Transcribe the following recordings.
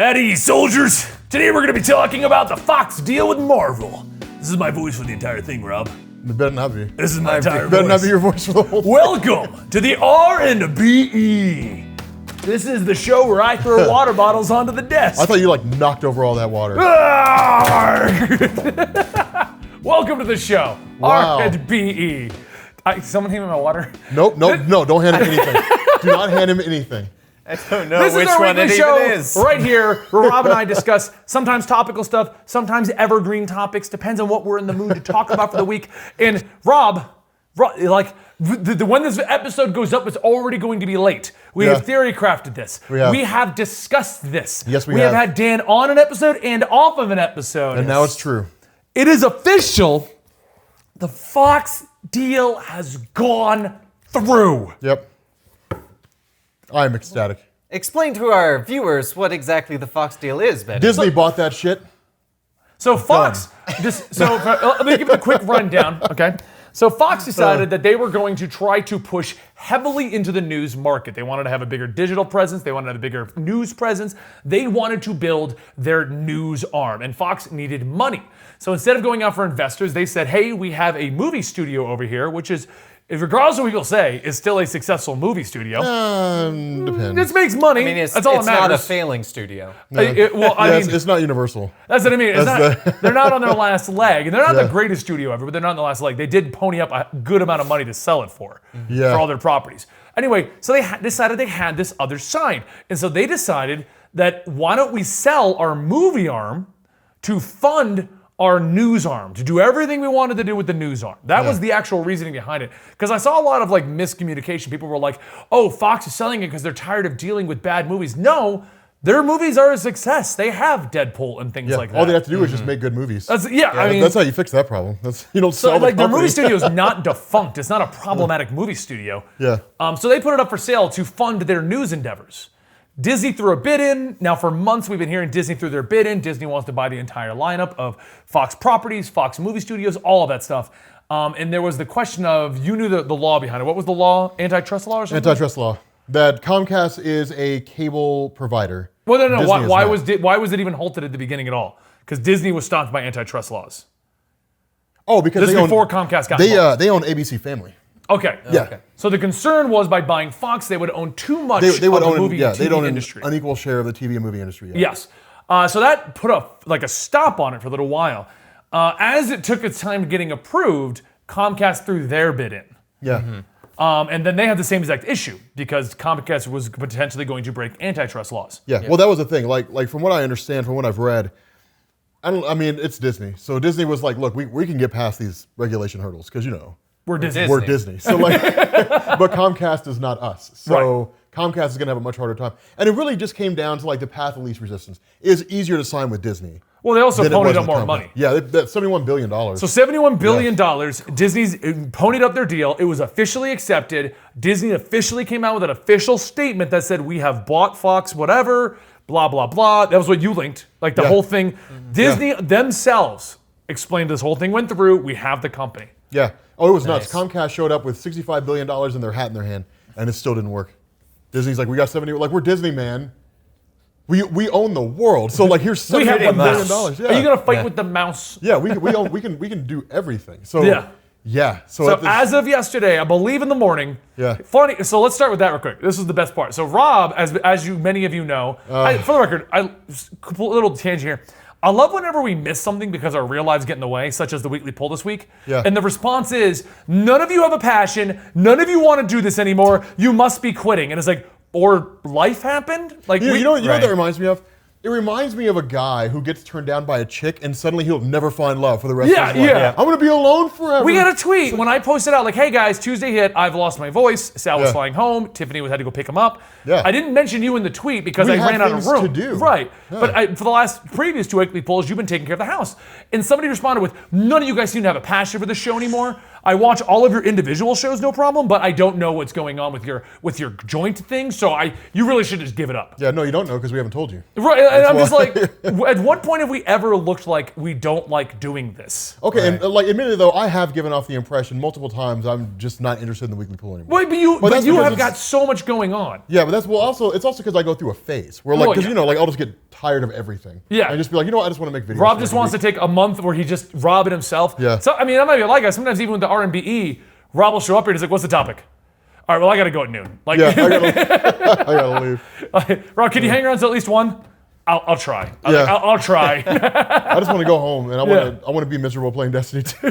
At ease, soldiers! Today we're going to be talking about the Fox deal with Marvel. This is my voice for the entire thing, Rob. It better not be. This is my entire voice. Better not be your voice for the whole thing. Welcome to the RnBe. This is the show where I throw water bottles onto the desk. I thought you like knocked over all that water. Welcome to the show. Wow. RnBe. Someone hand me my water? Nope, no, don't hand him anything. Do not hand him anything. I don't know This which is our one weekly it show even is. right here where Rob and I discuss sometimes topical stuff, sometimes evergreen topics, depends on what we're in the mood to talk about for the week. And Rob, like, when this episode goes up, it's already going to be late. We have theory crafted this. We have discussed this. Yes, we have. We have have. had Dan on an episode and off of an episode. And now it's true. It is official. The Fox deal has gone through. Yep. I'm ecstatic. Explain to our viewers what exactly the Fox deal is, Ben. Disney bought that shit. So Fox, let me give you a quick rundown, okay? So Fox decided that they were going to try to push heavily into the news market. They wanted to have a bigger digital presence. They wanted to have a bigger news presence. They wanted to build their news arm, and Fox needed money. So instead of going out for investors, they said, hey, we have a movie studio over here, which is, regardless of what people say, is still a successful movie studio. Depends. This makes money. I mean, That's all that it's matters. not a failing studio. It's not Universal. That's what I mean. They're not on their last leg, and they're not the greatest studio ever, but they're not on the last leg. They did pony up a good amount of money to sell it for all their properties. Anyway, so they decided they had this other side, and so they decided that why don't we sell our movie arm to fund our news arm, to do everything we wanted to do with the news arm. That was the actual reasoning behind it. Because I saw a lot of like miscommunication. People were like, oh, Fox is selling it because they're tired of dealing with bad movies. No, their movies are a success. They have Deadpool and things like that. All they have to do is just make good movies. I mean, that's how you fix that problem. You don't sell the like their company. movie studio is not defunct. It's not a problematic movie studio. Yeah. So they put it up for sale to fund their news endeavors. Disney threw a bid in. Now for months we've been hearing Disney threw their bid in. Disney wants to buy the entire lineup of Fox properties, Fox movie studios, all of that stuff. And there was the question of, you knew the law behind it. What was the law? Antitrust law or something? Antitrust law. That Comcast is a cable provider. Well, no. Disney Why was it even halted at the beginning at all? Because Disney was stopped by antitrust laws. Oh, because This is before Comcast got involved. they own ABC Family. Okay. Yeah. Okay. So the concern was by buying Fox, they would own too much They would of own the movie and they'd TV own industry. an unequal share of the TV and movie industry. Yeah. Yes. So that put a stop on it for a little while. As it took its time getting approved, Comcast threw their bid in. Yeah. Mm-hmm. And then they had the same exact issue because Comcast was potentially going to break antitrust laws. Yeah. Well, that was the thing. Like from what I understand, from what I've read, I mean, it's Disney. So Disney was like, look, we can get past these regulation hurdles because We're Disney. we're Disney. So like, but Comcast is not us. So Comcast is going to have a much harder time. And it really just came down to like the path of least resistance. It's easier to sign with Disney. Well, they also than it was ponied up with more Comcast. money. Yeah, that's $71 billion. So $71 billion, Disney's ponied up their deal. It was officially accepted. Disney officially came out with an official statement that said, we have bought Fox, whatever, blah, blah, blah. That was what you linked, like the whole thing. Disney themselves explained this whole thing went through. We have the company. Yeah. Oh, it was nuts. Comcast showed up with $65 billion in their hat in their hand, and it still didn't work. Disney's like, we got 70, like we're Disney, man. We own the world. So like here's $71 billion. Yeah. Are you gonna fight with the mouse? Yeah, we can do everything. So yeah. So as of yesterday, I believe in the morning. Yeah. Funny. So let's start with that real quick. This is the best part. So Rob, as many of you know, for the record, a little tangent here. I love whenever we miss something because our real lives get in the way, such as the weekly poll this week. Yeah. And the response is, none of you have a passion. None of you want to do this anymore. You must be quitting. And it's like, or life happened? Like you know what that reminds me of? It reminds me of a guy who gets turned down by a chick and suddenly he'll never find love for the rest of his life. Yeah. I'm going to be alone forever. We got a tweet when I posted out like, hey guys, Tuesday hit, I've lost my voice. Sal was flying home. Tiffany had to go pick him up. Yeah. I didn't mention you in the tweet because I ran out of room. To do. Right. Yeah. But for the previous two weekly polls, you've been taking care of the house. And somebody responded with, none of you guys seem to have a passion for the show anymore. I watch all of your individual shows, no problem, but I don't know what's going on with your joint thing. So you really should just give it up. Yeah, no, you don't know because we haven't told you. Right, and I'm just like, at what point have we ever looked like we don't like doing this? Okay, and like admittedly though, I have given off the impression multiple times I'm just not interested in the weekly pool anymore. Wait, but that's you because have got so much going on. Yeah, but it's also because I go through a phase where like, because like I'll just get tired of everything. Yeah. And just be like, I just want to make videos. Rob just wants to take a month where he just Rob it himself. Yeah. So I mean, that might be like us. Sometimes even with the RnBe, Rob will show up here and he's like, "What's the topic?" All right, well, I gotta go at noon. Like, yeah, I gotta leave. Rob, can you hang around till at least 1? I'll try. Yeah. I'll try. I just want to go home and I want to be miserable playing Destiny 2.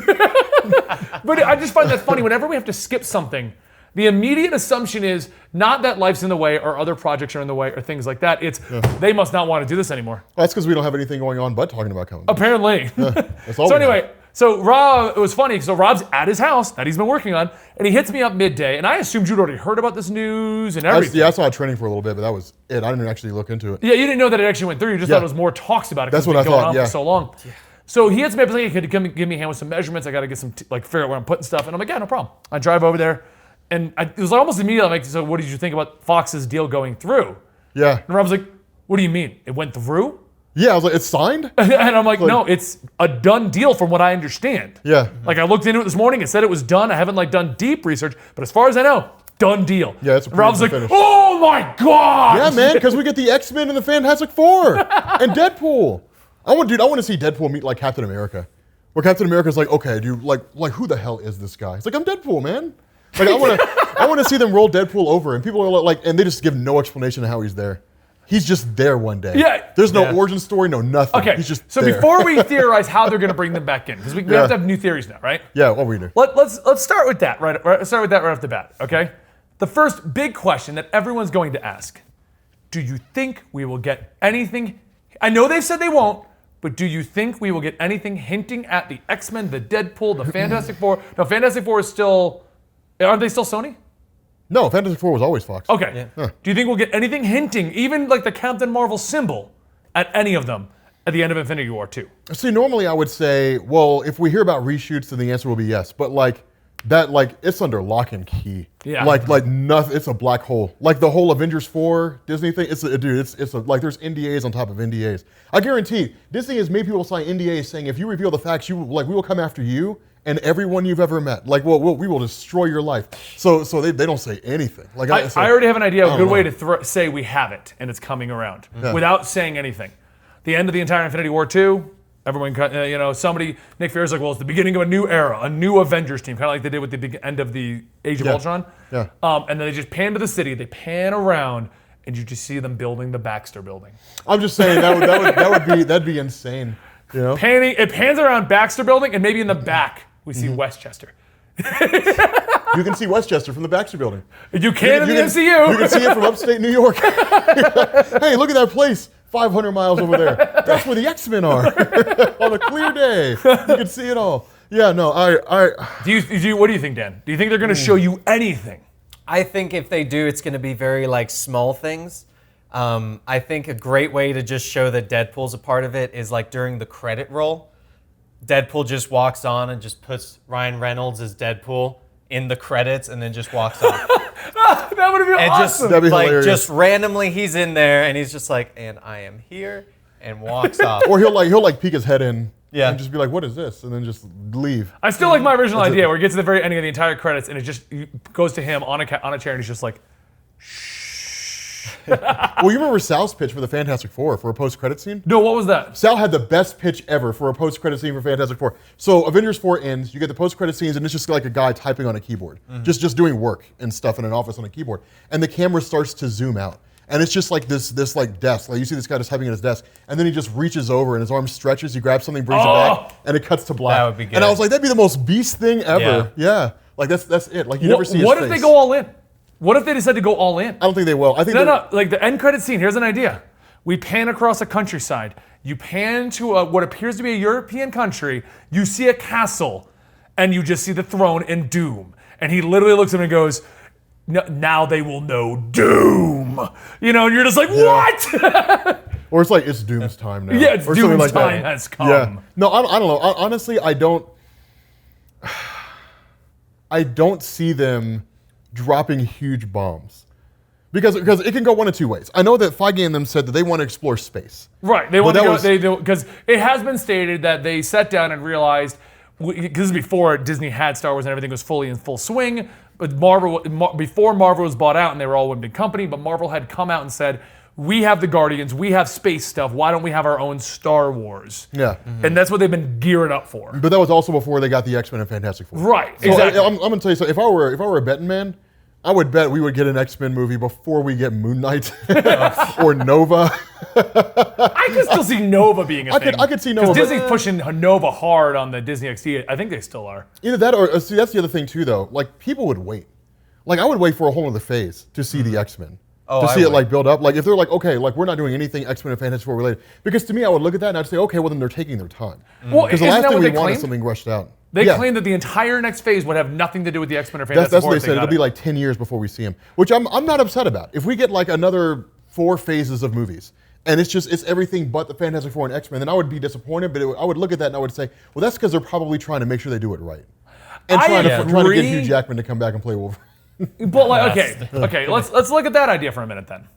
But I just find that funny. Whenever we have to skip something, the immediate assumption is not that life's in the way or other projects are in the way or things like that. It's they must not want to do this anymore. Well, that's because we don't have anything going on but talking about comics. Apparently. That's all So we have. anyway, so Rob, it was funny. So Rob's at his house that he's been working on, and he hits me up midday, and I assumed you'd already heard about this news and everything. I saw it trending for a little bit, but that was it. I didn't actually look into it. Yeah, you didn't know that it actually went through. You just thought it was more talks about it. That's 'cause what it's been I going thought, on yeah. for so long. Yeah. So he hits me up, he's like, "Hey, could you come give me a hand with some measurements? I got to get some figure out where I'm putting stuff." And I'm like, "Yeah, no problem." I drive over there, and it was almost immediately I'm like, "So what did you think about Fox's deal going through?" Yeah. And Rob's like, "What do you mean? It went through?" Yeah, I was like, it's signed? And I'm like, "No, it's a done deal from what I understand." Yeah. Like I looked into it this morning. It said it was done. I haven't done deep research, but as far as I know, done deal. Yeah, it's a And Rob's like, finish. "Oh my god!" Yeah, man, because we get the X-Men and the Fantastic Four and Deadpool. I want to see Deadpool meet like Captain America, where Captain America's like, "Okay, dude, like who the hell is this guy?" He's like, "I'm Deadpool, man." Like I want to see them roll Deadpool over, and people are like, and they just give no explanation of how he's there. He's just there one day. Yeah. There's no origin story, no nothing. Okay, He's just so there. before we theorize how they're going to bring them back in, because we have to have new theories now, right? Yeah, what we do. Let's start with that right off the bat, okay? The first big question that everyone's going to ask: do you think we will get anything? I know they've said they won't, but do you think we will get anything hinting at the X-Men, the Deadpool, the Fantastic Four? No, Fantastic Four is still. Aren't they still Sony? No, Fantastic Four was always Fox. Okay. Yeah. Do you think we'll get anything hinting, even like the Captain Marvel symbol, at any of them at the end of Infinity War 2? See, normally I would say, well, if we hear about reshoots, then the answer will be yes. But like that, like it's under lock and key. Yeah. Like nothing. It's a black hole. Like the whole Avengers 4 Disney thing. It's like there's NDAs on top of NDAs. I guarantee Disney has made people sign NDAs saying if you reveal the facts, we will come after you and everyone you've ever met. Like, we will destroy your life. So they don't say anything. Like I already have an idea of a good way to say we have it and it's coming around without saying anything. The end of the entire Infinity War 2, everyone, Nick Fury's like, well, it's the beginning of a new era, a new Avengers team, kind of like they did with the end of the Age of Ultron. Yeah. And then they just pan to the city, they pan around, and you just see them building the Baxter Building. I'm just saying that'd be insane. You know? It pans around Baxter Building, and maybe in the back we see Westchester. You can see Westchester from the Baxter Building. You can in the MCU. You can see it from upstate New York. Hey, look at that place 500 miles over there. That's where the X-Men are. On a clear day, you can see it all. Yeah, no, What do you think, Dan? Do you think they're going to show you anything? I think if they do, it's going to be very like small things. I think a great way to just show that Deadpool's a part of it is like during the credit roll, Deadpool just walks on and just puts Ryan Reynolds as Deadpool in the credits and then just walks off. That would have been awesome. That'd be hilarious. Just randomly he's in there and he's just like, and I am here, and walks off. Or he'll peek his head in. Yeah. And just be like, what is this? And then just leave. I still like my original idea where he gets to the very ending of the entire credits and it just goes to him on a chair and he's just like, Well, you remember Sal's pitch for the Fantastic Four for a post-credit scene? no, what was that? Sal had the best pitch ever for a post-credit scene for Fantastic Four. So Avengers 4 ends, you get the post-credit scenes, and it's just like a guy typing on a keyboard, just doing work and stuff in an office on a keyboard. And the camera starts to zoom out. And it's just like this like desk. Like you see this guy just typing at his desk, and then he just reaches over and his arm stretches, he grabs something, brings it back, and it cuts to black. That would be good. And I was like, that'd be the most beast thing ever. Yeah. Like that's it. Like you never see his What face. if they go all in? What if they decide to go all in? I don't think they will. I think No, like the end credit scene, here's an idea. We pan across a countryside. You pan to what appears to be a European country. You see a castle, and you just see the throne and Doom. And he literally looks at him and goes, now they will know Doom. You know, and you're just like, what? Or it's like, it's Doom's time now. Yeah, it's or something Doom's like time that. has come. Yeah. No, I don't know. Honestly, I don't. I don't see them dropping huge bombs. Because it can go one of two ways. I know that Feige and them said that they want to explore space. Right. They want to go, because it has been stated that they sat down and realized, because this is before Disney had Star Wars and everything was fully in full swing, but before Marvel was bought out and they were all one big company, but Marvel had come out and said, we have the Guardians, we have space stuff, why don't we have our own Star Wars? Yeah. And that's what they've been gearing up for. But that was also before they got the X-Men and Fantastic Four. Right, So exactly. I'm going to tell you, so if I were a betting man, I would bet we would get an X-Men movie before we get Moon Knight or Nova. I could still see Nova being a thing. I could see Nova. Because Disney's pushing Nova hard on the Disney XD. I think they still are. Either that or, see, that's the other thing too, though. Like, people would wait. Like, I would wait for a whole other phase to see the X-Men. Oh, to I see it, would. like, build up. Like, if they're like, okay, like, we're not doing anything X-Men and Fantastic Four related. Because to me, I would look at that and I'd say, okay, well, then they're taking their time. Well, Because the isn't last that thing what we they want is claimed? something rushed out. They Yeah. claimed that the entire next phase would have nothing to do with the X-Men or Fantastic That's Four. what they said. It'll be like 10 years before we see him, which I'm not upset about. If we get like another 4 phases of movies, and it's everything but the Fantastic Four and X-Men, then I would be disappointed. But I would look at that and I would say, well, that's because they're probably trying to make sure they do it right, and trying to get Hugh Jackman to come back and play Wolverine. But like, okay, let's look at that idea for a minute then.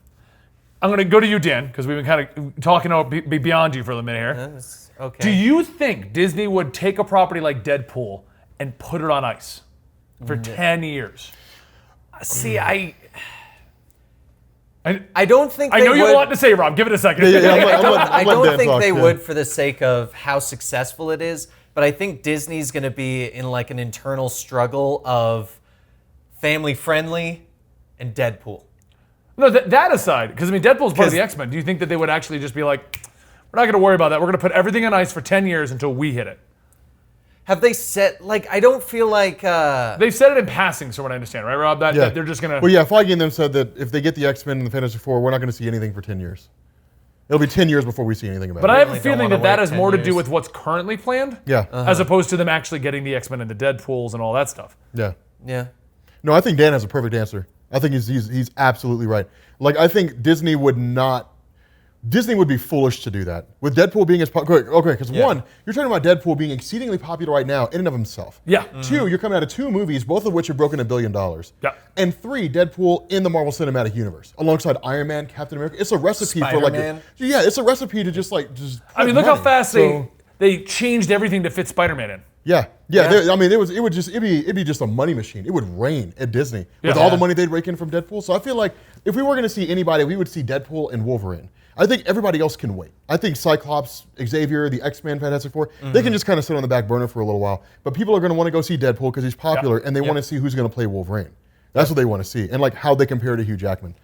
I'm gonna go to you, Dan, because we've been kind of talking beyond you for a minute here. Okay. Do you think Disney would take a property like Deadpool and put it on ice for 10 years? See, I don't think I they know you have would. a lot to say, Rob. Give it a second. I don't Dan think talk, they yeah. would for the sake of how successful it is, but I think Disney's going to be in like an internal struggle of family friendly and Deadpool. No, that aside, because I mean, Deadpool's part of the 'Cause- X-Men. Do you think that they would actually just be like, we're not going to worry about that. We're going to put everything on ice for 10 years until we hit it? Have they set, like, I don't feel like, They've said it in passing, so what I understand, right, Rob? That they're just going to... Well, yeah, Feige and them said that if they get the X-Men and the Fantastic Four, we're not going to see anything for 10 years. It'll be 10 years before we see anything about But it. I have a really don't feeling wanna that wait has 10 more to do years. with what's currently planned, Yeah, as opposed to them actually getting the X-Men into Deadpools and all that stuff. yeah. yeah. No, I think Dan has a perfect answer. I think he's absolutely right. Like, I think Disney would be foolish to do that. With Deadpool being as popular, okay, because one, you're talking about Deadpool being exceedingly popular right now in and of himself. Yeah. 2, you're coming out of 2 movies, both of which have broken $1 billion. Yeah. And 3, Deadpool in the Marvel Cinematic Universe, alongside Iron Man, Captain America. It's a recipe for like, Spider-Man. it's a recipe to just. I mean, look how money. fast So- they changed everything to fit Spider-Man in. Yeah. I mean, it'd be just a money machine. It would rain at Disney with Yeah. all the money they'd rake in from Deadpool. So I feel like if we were going to see anybody, we would see Deadpool and Wolverine. I think everybody else can wait. I think Cyclops, Xavier, the X-Men, Fantastic Four, they can just kind of sit on the back burner for a little while. But people are going to want to go see Deadpool because he's popular, and they want to see who's going to play Wolverine. That's what they want to see, and like how they compare to Hugh Jackman.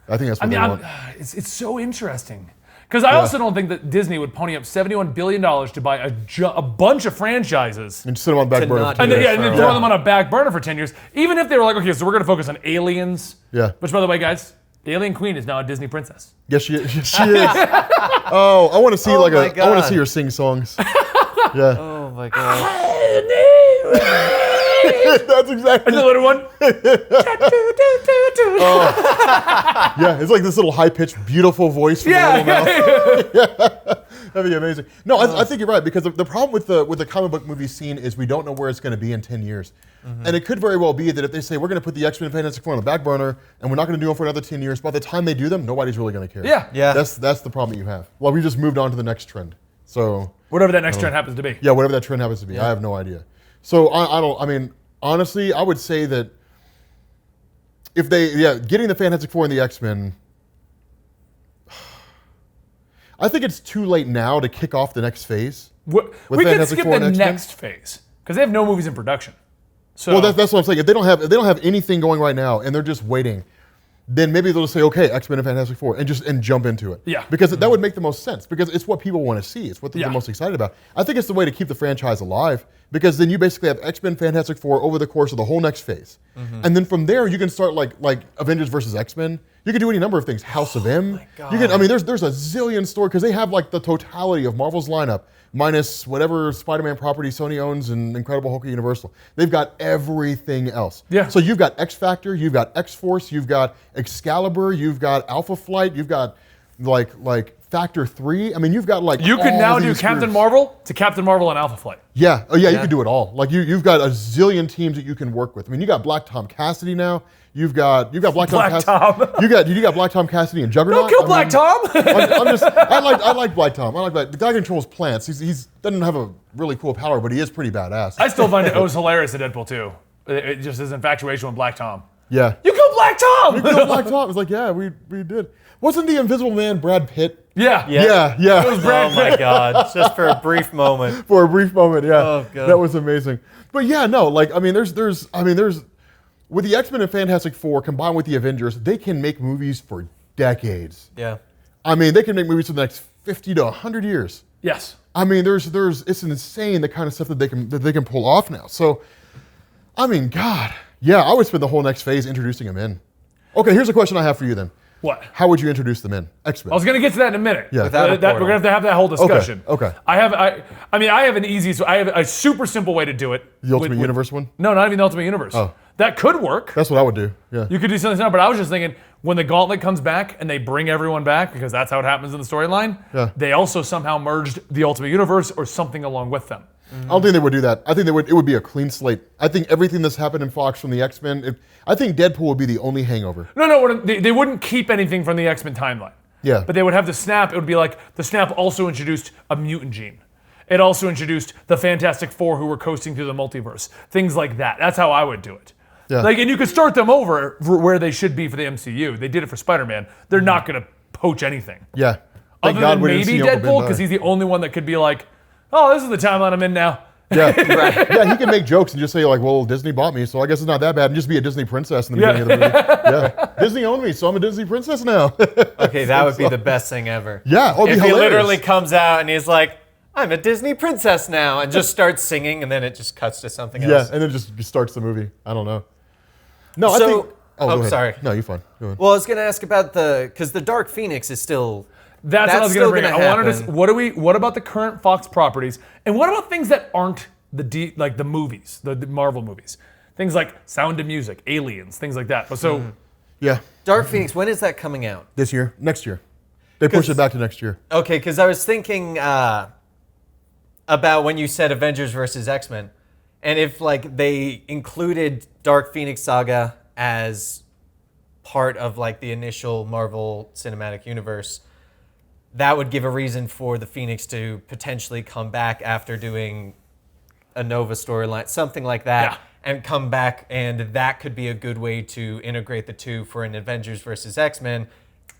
I think that's what they want. It's so interesting. Because I also don't think that Disney would pony up $71 billion to buy a bunch of franchises. And sit them on the back To burner. not for 10 do And years. then, and then throw them on a back burner for 10 years. Even if they were like, okay, so we're going to focus on aliens. Yeah. Which, by the way, guys, the alien queen is now a Disney princess. Yes, she is. Oh, I want to see Oh I my want to God. see her sing songs. Yeah. Oh my God. That's exactly. And the little one. Yeah, it's like this little high-pitched, beautiful voice from the little mouth. That'd be amazing. No, I think you're right, because the problem with the comic book movie scene is we don't know where it's going to be in 10 years. And it could very well be that if they say we're going to put the X-Men and Fantastic Four on the back burner and we're not going to do them for another 10 years, by the time they do them, nobody's really going to care. Yeah. Yeah. That's the problem that you have. Well, we just moved on to the next trend. So, Whatever that next trend happens to be. yeah, whatever that trend happens to be, I have no idea. So I mean, honestly, I would say that if getting the Fantastic Four and the X-Men, I think it's too late now to kick off the next phase. We could Fantastic skip Four the and X-Men? next phase. Because they have no movies in production. So Well, that's what I'm saying. If they don't have anything going right now and they're just waiting, then maybe they'll just say, okay, X-Men and Fantastic Four, and jump into it. Yeah. Because that would make the most sense, because it's what people want to see. It's what they're Yeah. most excited about. I think it's the way to keep the franchise alive, because then you basically have X-Men, Fantastic Four over the course of the whole next phase. And then from there, you can start like Avengers versus X-Men. You can do any number of things. House of M. You can. I mean, there's a zillion stories, because they have like the totality of Marvel's lineup, minus whatever Spider-Man property Sony owns and Incredible Hulk at Universal. They've got everything else. Yeah. So you've got X-Factor, you've got X-Force, you've got Excalibur, you've got Alpha Flight, you've got like Factor 3. I mean, you've got like You could all now do these Captain groups. Marvel to Captain Marvel and Alpha Flight. Yeah. Oh yeah, you Yeah. could do it all. Like you've got a zillion teams that you can work with. I mean, you got Black Tom Cassidy now. You've got Black Tom Cassidy. You got Black Tom Cassidy and Juggernaut. Don't kill Black Tom. I like Black Tom. I like Black. The guy controls plants. He's doesn't have a really cool power, but he is pretty badass. I still find it was hilarious in Deadpool 2. It just his infatuation with Black Tom. Yeah. You killed Black Tom! You killed Black Tom. It's like, yeah, we did. Wasn't the Invisible Man Brad Pitt? Yeah. Yeah. It was Brad Oh my God! Just for a brief moment. For a brief moment, yeah. Oh, God. That was amazing. But yeah, no, like I mean, there's with the X-Men and Fantastic Four combined with the Avengers, they can make movies for decades. Yeah. I mean, they can make movies for the next 50 to 100 years. Yes. I mean, it's insane the kind of stuff that they can pull off now. So, I mean, God, yeah, I would spend the whole next phase introducing them in. Okay, here's a question I have for you then. What? How would you introduce them in X-Men? I was going to get to that in a minute. Yeah. Without a We're going to have to have that whole discussion. Okay. I have a super simple way to do it. The Ultimate Universe one? No, not even the Ultimate Universe. Oh. That could work. That's what I would do. Yeah. You could do something similar, but I was just thinking when the Gauntlet comes back and they bring everyone back, because that's how it happens in the storyline, Yeah. they also somehow merged the Ultimate Universe or something along with them. I don't think they would do that. I think it would be a clean slate. I think everything that's happened in Fox from the X-Men, I think Deadpool would be the only hangover. No, they wouldn't keep anything from the X-Men timeline. Yeah. But they would have the Snap. It would be like the Snap also introduced a mutant gene. It also introduced the Fantastic Four who were coasting through the multiverse. Things like that. That's how I would do it. Yeah. Like, and you could start them over for where they should be for the MCU. They did it for Spider-Man. They're not going to poach anything. Yeah. Thank Other God than we didn't maybe see Uncle Ben Deadpool, die. because he's the only one that could be like, oh, this is the timeline I'm in now. Yeah, yeah, he can make jokes and just say like, "Well, Disney bought me, so I guess it's not that bad," and just be a Disney princess in the beginning of the movie. Yeah, Disney owned me, so I'm a Disney princess now. Okay, that would be the best thing ever. Yeah, it'd be If he hilarious. literally comes out and he's like, "I'm a Disney princess now," and just starts singing, and then it just cuts to something Yeah, else. and then just starts the movie. I don't know. No, I So- think. oh, go ahead. sorry. No, you're fine. Go ahead. Well, I was gonna ask about because the Dark Phoenix is still. That's what I was still going to bring up. gonna I wanted to. happen. What about the current Fox properties, and what about things that aren't the movies, the Marvel movies, things like Sound of Music, Aliens, things like that. So Yeah, Dark Phoenix. When is that coming out? this year, next year, they pushed it back to next year. Okay, because I was thinking about when you said Avengers versus X-Men, and if like they included Dark Phoenix Saga as part of like the initial Marvel Cinematic Universe, that would give a reason for the Phoenix to potentially come back after doing a Nova storyline, something like that, Yeah. and come back, and that could be a good way to integrate the two for an Avengers versus X-Men,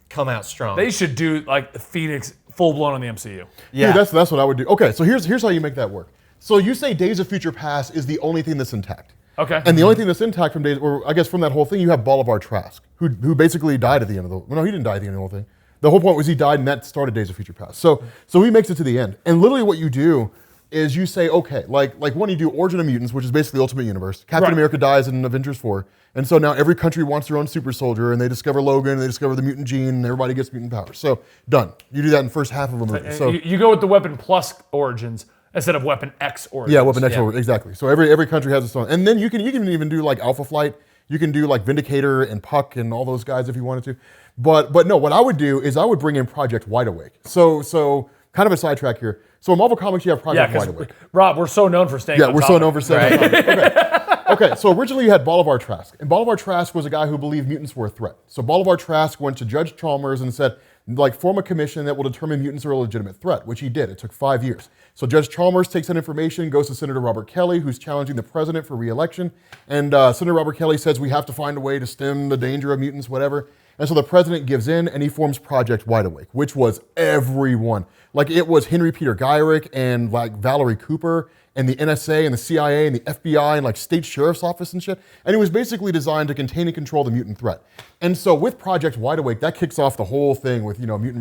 come out strong. they should do like Phoenix full blown on the MCU. yeah. Dude, that's what I would do. Okay, so here's how you make that work. So you say Days of Future Past is the only thing that's intact. Okay. And the only thing that's intact from Days, or I guess from that whole thing, you have Bolivar Trask, who basically died at the end of the. Well, no, he didn't die at the end of the whole thing. The whole point was he died, and that started Days of Future Past. So he makes it to the end, and literally what you do is you say, okay, like when you do Origin of Mutants, which is basically Ultimate Universe. Captain Right. America dies in Avengers 4, and so now every country wants their own super soldier, and they discover Logan, and they discover the mutant gene, and everybody gets mutant powers. So done. You do that in the first half of a movie. So you go with the Weapon Plus origins instead of Weapon X origins. yeah, Weapon X, Yeah. exactly. So every country has its own, and then you can even do like Alpha Flight. You can do like Vindicator and Puck and all those guys if you wanted to. But no, what I would do is I would bring in Project Wide Awake. So kind of a sidetrack here. So in Marvel Comics you have Yeah, Project Wide because Awake. Rob, we're so known for staying. Yeah, on we're so topic. known for saying that. Okay, so originally you had Bolivar Trask. And Bolivar Trask was a guy who believed mutants were a threat. So Bolivar Trask went to Judge Chalmers and said, like, form a commission that will determine mutants are a legitimate threat, which he did. It took 5 years. So Judge Chalmers takes that information, goes to Senator Robert Kelly, who's challenging the president for re-election. And Senator Robert Kelly says, we have to find a way to stem the danger of mutants, whatever. And so the president gives in and he forms Project Wide Awake, which was everyone. Like it was Henry Peter Gyrick and like Valerie Cooper and the NSA and the CIA and the FBI and like state sheriff's office and shit. And it was basically designed to contain and control the mutant threat. And so with Project Wide Awake, that kicks off the whole thing with, mutant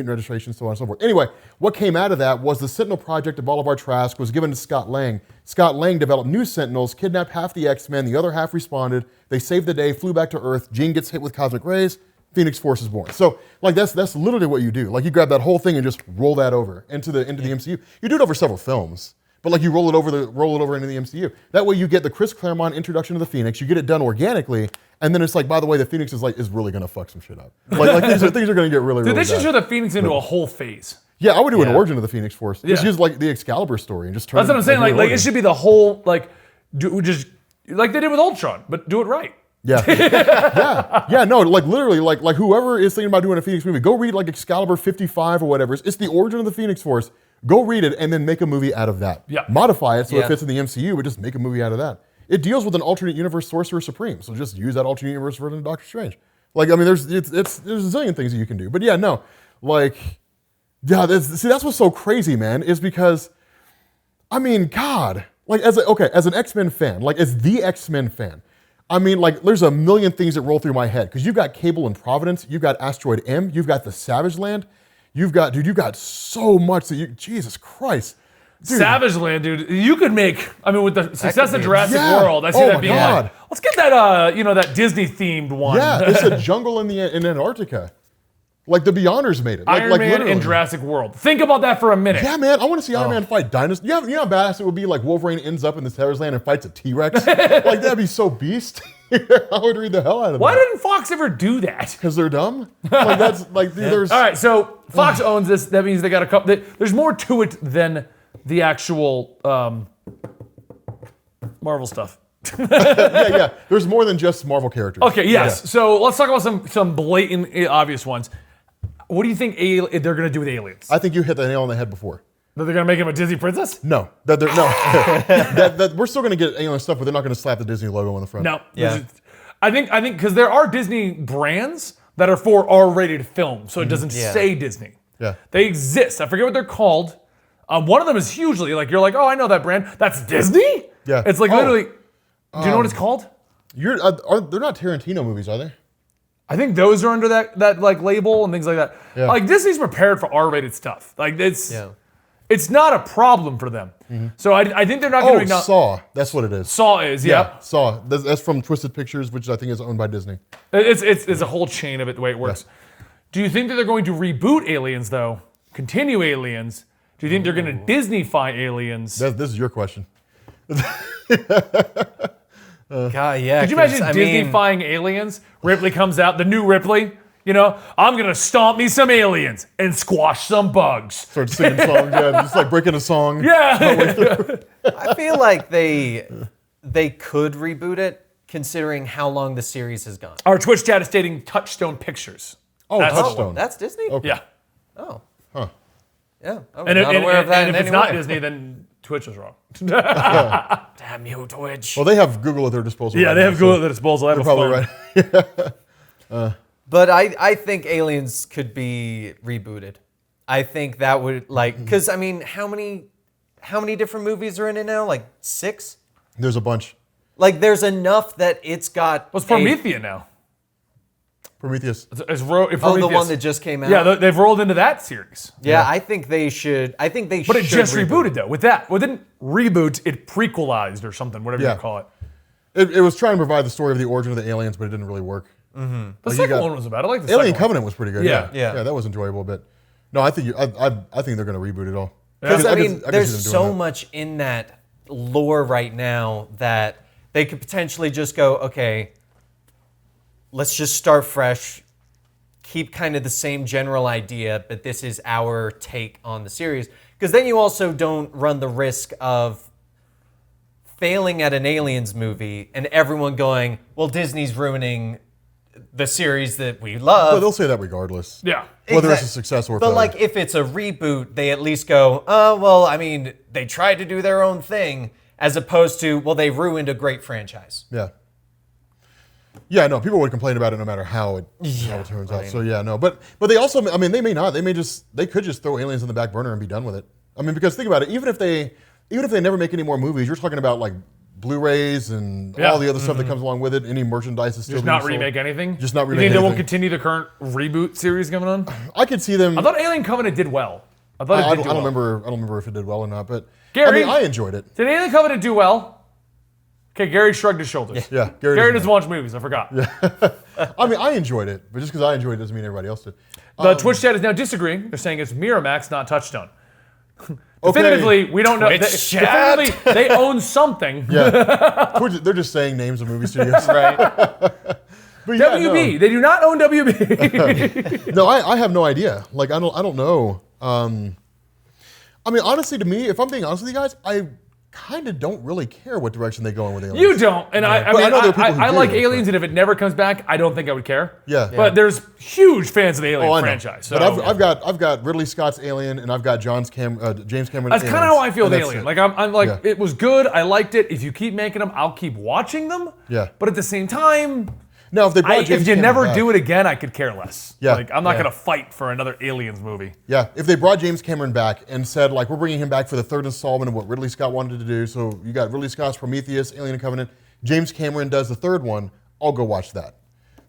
registration, so on and so forth. Anyway, what came out of that was the Sentinel Project of Bolivar Trask was given to Scott Lang. Scott Lang developed new Sentinels, kidnapped half the X-Men, the other half responded. They saved the day, flew back to Earth. Jean gets hit with cosmic rays. Phoenix Force is born. So like that's literally what you do. Like you grab that whole thing and just roll that over into the MCU. You do it over several films. But like you roll it over into the MCU. That way you get the Chris Claremont introduction to the Phoenix. You get it done organically, and then it's like, by the way, the Phoenix is really gonna fuck some shit up. Like things are gonna get really. Dude, really they should bad. show the Phoenix into a whole phase. Yeah, I would do an origin of the Phoenix Force. Just Yeah. use like the Excalibur story and just turn. That's what I'm saying. do an Like it origin. should be the whole just like they did with Ultron, but do it right. Yeah, yeah. No, like literally, like whoever is thinking about doing a Phoenix movie, go read like Excalibur 55 or whatever. It's the origin of the Phoenix Force. Go read it and then make a movie out of that. Yeah. Modify it so Yeah. it fits in the MCU, but just make a movie out of that. It deals with an alternate universe Sorcerer Supreme, so just use that alternate universe version of Doctor Strange. Like, I mean, there's a zillion things that you can do. But yeah, no, like, yeah, that's what's so crazy, man, is because, I mean, God, like as an X-Men fan, like as the X-Men fan, I mean, like, there's a million things that roll through my head because you've got Cable and Providence, you've got Asteroid M, you've got the Savage Land, you've got so much that Jesus Christ. Dude. Savage Land, dude. You could make. I mean, with the success of be- Jurassic Yeah. World, I see Oh that my being God. like, let's get that, that Disney themed one. Yeah, it's a jungle in Antarctica. Like the Beyonders made it. Like, Iron like Man literally. and Jurassic World. Think about that for a minute. Yeah, man, I want to see Iron Man fight dinosaurs. You know how badass it would be? Like Wolverine ends up in the Savage Land and fights a T-Rex. Like that'd be so beast. I would read the hell out of Why that. didn't Fox ever do that? Because they're dumb. Like that's like there's. All right, so Fox owns this. That means they got a couple. There's more to it than the actual Marvel stuff. Yeah. There's more than just Marvel characters. Okay, yes. Yeah. So let's talk about some blatant, obvious ones. What do you think they're going to do with aliens? I think you hit the nail on the head before. That they're going to make him a Disney princess? No, that we're still going to get alien stuff, but they're not going to slap the Disney logo on the front. No. Yeah. I think because there are Disney brands that are for R-rated films, so it doesn't say Disney. Yeah. They exist. I forget what they're called. One of them is hugely like you're like, oh, I know that brand. That's Disney. Yeah. It's like Oh. literally. Do you know what it's called? They're not Tarantino movies, are they? I think those are under that like label and things like that. Yeah. Like Disney's prepared for R-rated stuff. Like it's not a problem for them. So I think they're not going to acknowledge. Saw. That's what it is. Saw is, yeah. Saw. That's from Twisted Pictures, which I think is owned by Disney. It's a whole chain of it the way it works. Do you think that they're going to reboot Aliens though? Continue Aliens? Do you think they're going to Disney-fy Aliens? This is your question. God, yeah. Could you imagine Disney-fying Aliens? Ripley comes out, the new Ripley. You know, I'm going to stomp me some aliens and squash some bugs. Start singing songs, just like breaking a song. Yeah. I feel like they could reboot it, considering how long the series has gone. Our Twitch chat is stating Touchstone Pictures. Oh, That's- Touchstone. That's Disney? Okay. Yeah. Oh. Huh. Yeah. I was And, not aware of that and in if it's any not way. Disney, then Twitch is wrong. Damn you, Twitch. Well, they have Google at their disposal. Yeah, right they now, have Google so at their disposal. They have They're a probably phone. right. But I think Aliens could be rebooted. I think that would because I mean, how many different movies are in it now? Like 6? There's a bunch. Like there's enough that it's got. What's Prometheus now? Prometheus. It's Oh, the Prometheus. one that just came out. Yeah, they've rolled into that series. Yeah, I think they should. I think they should. But it just reboot. rebooted though. With that, well, it didn't reboot. It prequelized or something, whatever Yeah. you call it. It was trying to provide the story of the origin of the aliens, but it didn't really work. The you second got- one was about. I like the Alien second one. Covenant was pretty good. Yeah. Yeah. that was enjoyable. But no, I think I think they're going to reboot it all. Because I mean, could see there's them doing so that. much in that lore right now that they could potentially just go, okay, let's just start fresh, keep kind of the same general idea, but this is our take on the series. Because then you also don't run the risk of failing at an Aliens movie and everyone going, well, Disney's ruining the series that we love. But they'll say that regardless. Yeah. Whether it's a Exact- success or a But failure. like if it's a reboot, they at least go, oh, well, I mean, they tried to do their own thing, as opposed to, well, they ruined a great franchise. Yeah. Yeah, no, people would complain about it no matter how it turns out. So yeah, no, but they also, I mean, they may not. They could just throw Aliens in the back burner and be done with it. I mean, because think about it, even if they never make any more movies, you're talking about like Blu-rays and Yeah. all the other stuff that comes along with it. Any merchandise is still Just being not sold. remake anything? Just not You remake think they won't anything. continue the current reboot series coming on? I could see them. I thought Alien Covenant did well. I thought I it did don't do well. remember. I don't remember if it did well or not. But Gary? I mean, I enjoyed it. Did Alien Covenant do well? Okay, Gary shrugged his shoulders. Yeah, Gary doesn't doesn't watch movies. I forgot. I mean, I enjoyed it, but just because I enjoyed it doesn't mean everybody else did. The Twitch chat is now disagreeing. They're saying it's Miramax, not Touchstone. Definitively, we don't know. Definitively, they own something. Yeah. They're just saying names of movie studios. Right. But yeah, WB. They do not own WB. No, I have no idea. Like, I don't know. I mean, honestly, to me, if I'm being honest with you guys, I kind of don't really care what direction they go in with Aliens. You don't, and I mean, know there are people who I do, like Aliens, and if it never comes back, I don't think I would care. Yeah. But there's huge fans of the Alien I know. franchise. So But I've got Ridley Scott's Alien, and I've got James Cameron's. that's kind of how I feel with Alien. Like I'm like, Yeah. it was good. I liked it. If you keep making them, I'll keep watching them. Yeah. But at the same time, Now, if they brought James if you Cameron never back, do it again, I could care less. Yeah. Like I'm not Yeah. gonna fight for another Aliens movie. Yeah, if they brought James Cameron back and said, like, we're bringing him back for the third installment of what Ridley Scott wanted to do, so you got Ridley Scott's Prometheus, Alien Covenant, James Cameron does the third one, I'll go watch that.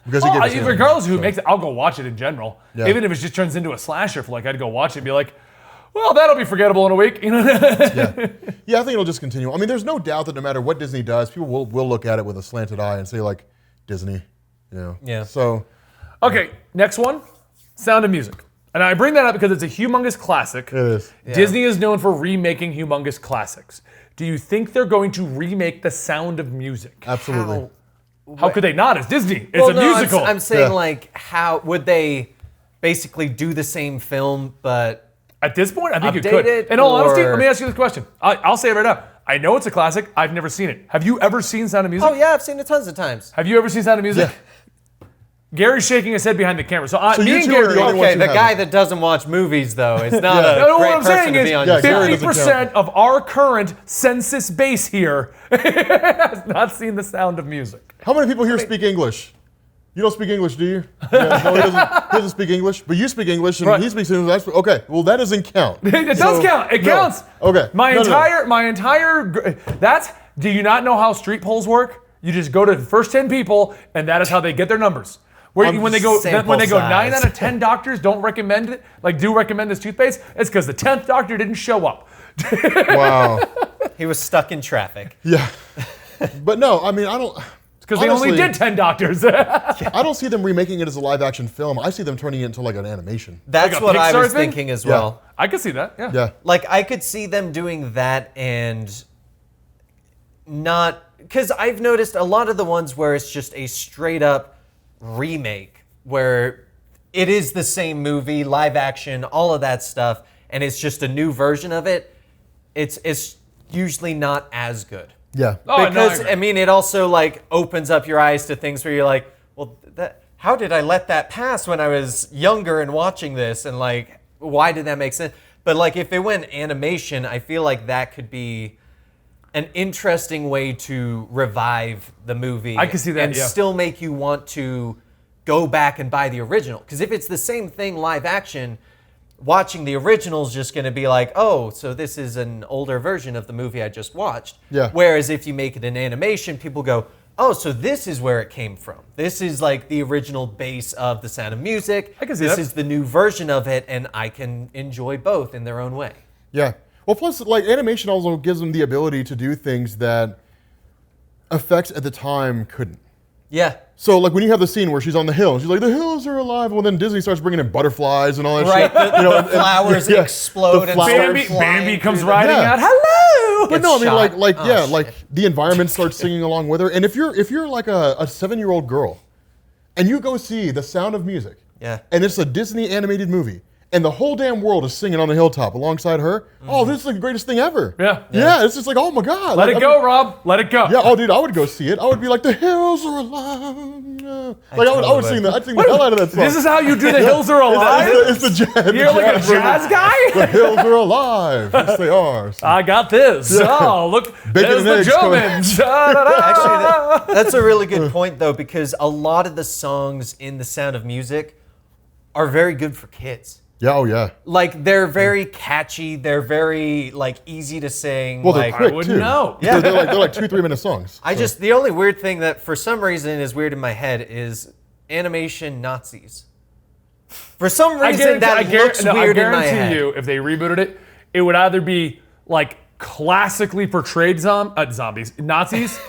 Because he gave us Alien, Regardless of who so. makes it, I'll go watch it in general. Yeah. Even if it just turns into a slasher flick, I'd go watch it and be like, well, that'll be forgettable in a week. You know? Yeah, I think it'll just continue. I mean, there's no doubt that no matter what Disney does, people will look at it with a slanted eye and say, like, Disney, you know. Yeah. So, Okay, next one, Sound of Music. And I bring that up because it's a humongous classic. it is. Disney is known for remaking humongous classics. Do you think they're going to remake The Sound of Music? Absolutely. How could they not? It's Disney. It's Well, a no, musical. I'm saying Yeah. like, how would they basically do the same film, but At this point, I think you Update could. it, In all honesty, or- let me ask you this question. I'll say it right now. I know it's a classic. I've never seen it. Have you ever seen Sound of Music? oh yeah, I've seen it tons of times. Have you ever seen Sound of Music? Yeah. Gary's shaking his head behind the camera. So, So me you and two are Gary. the only ones Okay, who the have guy it. that doesn't watch movies though is not Yeah. a No, great what I'm person saying to is be on Yeah, your Gary side. doesn't 50% of our current census base here has not seen The Sound of Music. How many people here speak English? You don't speak English, do you? Yeah, no, he doesn't speak English, but you speak English, and Right. he speaks English. Okay, well, that doesn't count. It does So, count. It no. counts. Okay. My No, no, no. entire. That's. Do you not know how street polls work? You just go to the first 10 people, and that is how they get their numbers. When they go Sample 9 size. out of 10 doctors don't recommend it, like do recommend this toothpaste, it's because the 10th doctor didn't show up. Wow. He was stuck in traffic. Yeah. But no, I mean, I don't. Because they only honestly, did 10 doctors. I don't see them remaking it as a live action film. I see them turning it into like an animation. That's Like a what I Pixar was thing? thinking as well. I could see that. Yeah. Yeah. Like I could see them doing that and not because I've noticed a lot of the ones where it's just a straight up remake where it is the same movie, live action, all of that stuff, and it's just a new version of it. It's usually not as good. Yeah. Oh, no, I Because agree. I mean, it also like opens up your eyes to things where you're like, well, how did I let that pass when I was younger and watching this, and like, why did that make sense? But like, if it went animation, I feel like that could be an interesting way to revive the movie. I can see that, and yeah. still make you want to go back and buy the original. Because if it's the same thing live action, watching the original is just going to be like, oh, so this is an older version of the movie I just watched. Yeah. Whereas if you make it an animation, people go, oh, so this is where it came from. This is like the original base of The Sound of Music. I can see this that. is the new version of it, and I can enjoy both in their own way. Yeah. Well, plus, like, animation also gives them the ability to do things that effects at the time couldn't. Yeah. So, like, when you have the scene where she's on the hill, and she's like, the hills are alive. Well, then Disney starts bringing in butterflies and all that Right. shit. The flowers yeah, explode the and flowers. start Bambi, flying Bambi comes through the- riding Yeah. out. Hello. But no, I mean, shot. like, Oh, yeah, shit. like the environment starts singing along with her. And if you're like a 7-year-old girl, and you go see The Sound of Music, Yeah. and it's a Disney animated movie, and the whole damn world is singing on the hilltop alongside her, oh, this is the greatest thing ever. Yeah. Yeah, it's just like, oh my God. Let Like, it go, Rob. Let it go. Yeah, oh, dude, I would go see it. I would be like, the hills are alive. Like, I would totally sing would. that. I'd sing the hell out of that song. This is how you do The Hills Are Alive? It's the jazz. You're like a jazz The guy? hills are alive. Yes, they are. I got this. Oh, look. Bacon There's and the eggs coming. Germans. Actually, Actually, that's a really good point, though, because a lot of the songs in The Sound of Music are very good for kids. Yeah, oh yeah. Like, they're very catchy. They're very, like, easy to sing. Well, they're like, quick, wouldn't too. know. Yeah. They're like 2-3 minute songs. the only weird thing that for some reason is weird in my head is animation Nazis. For some reason, that looks weird in my guarantee head. you, if they rebooted it, it would either be like classically portrayed zombies, Nazis,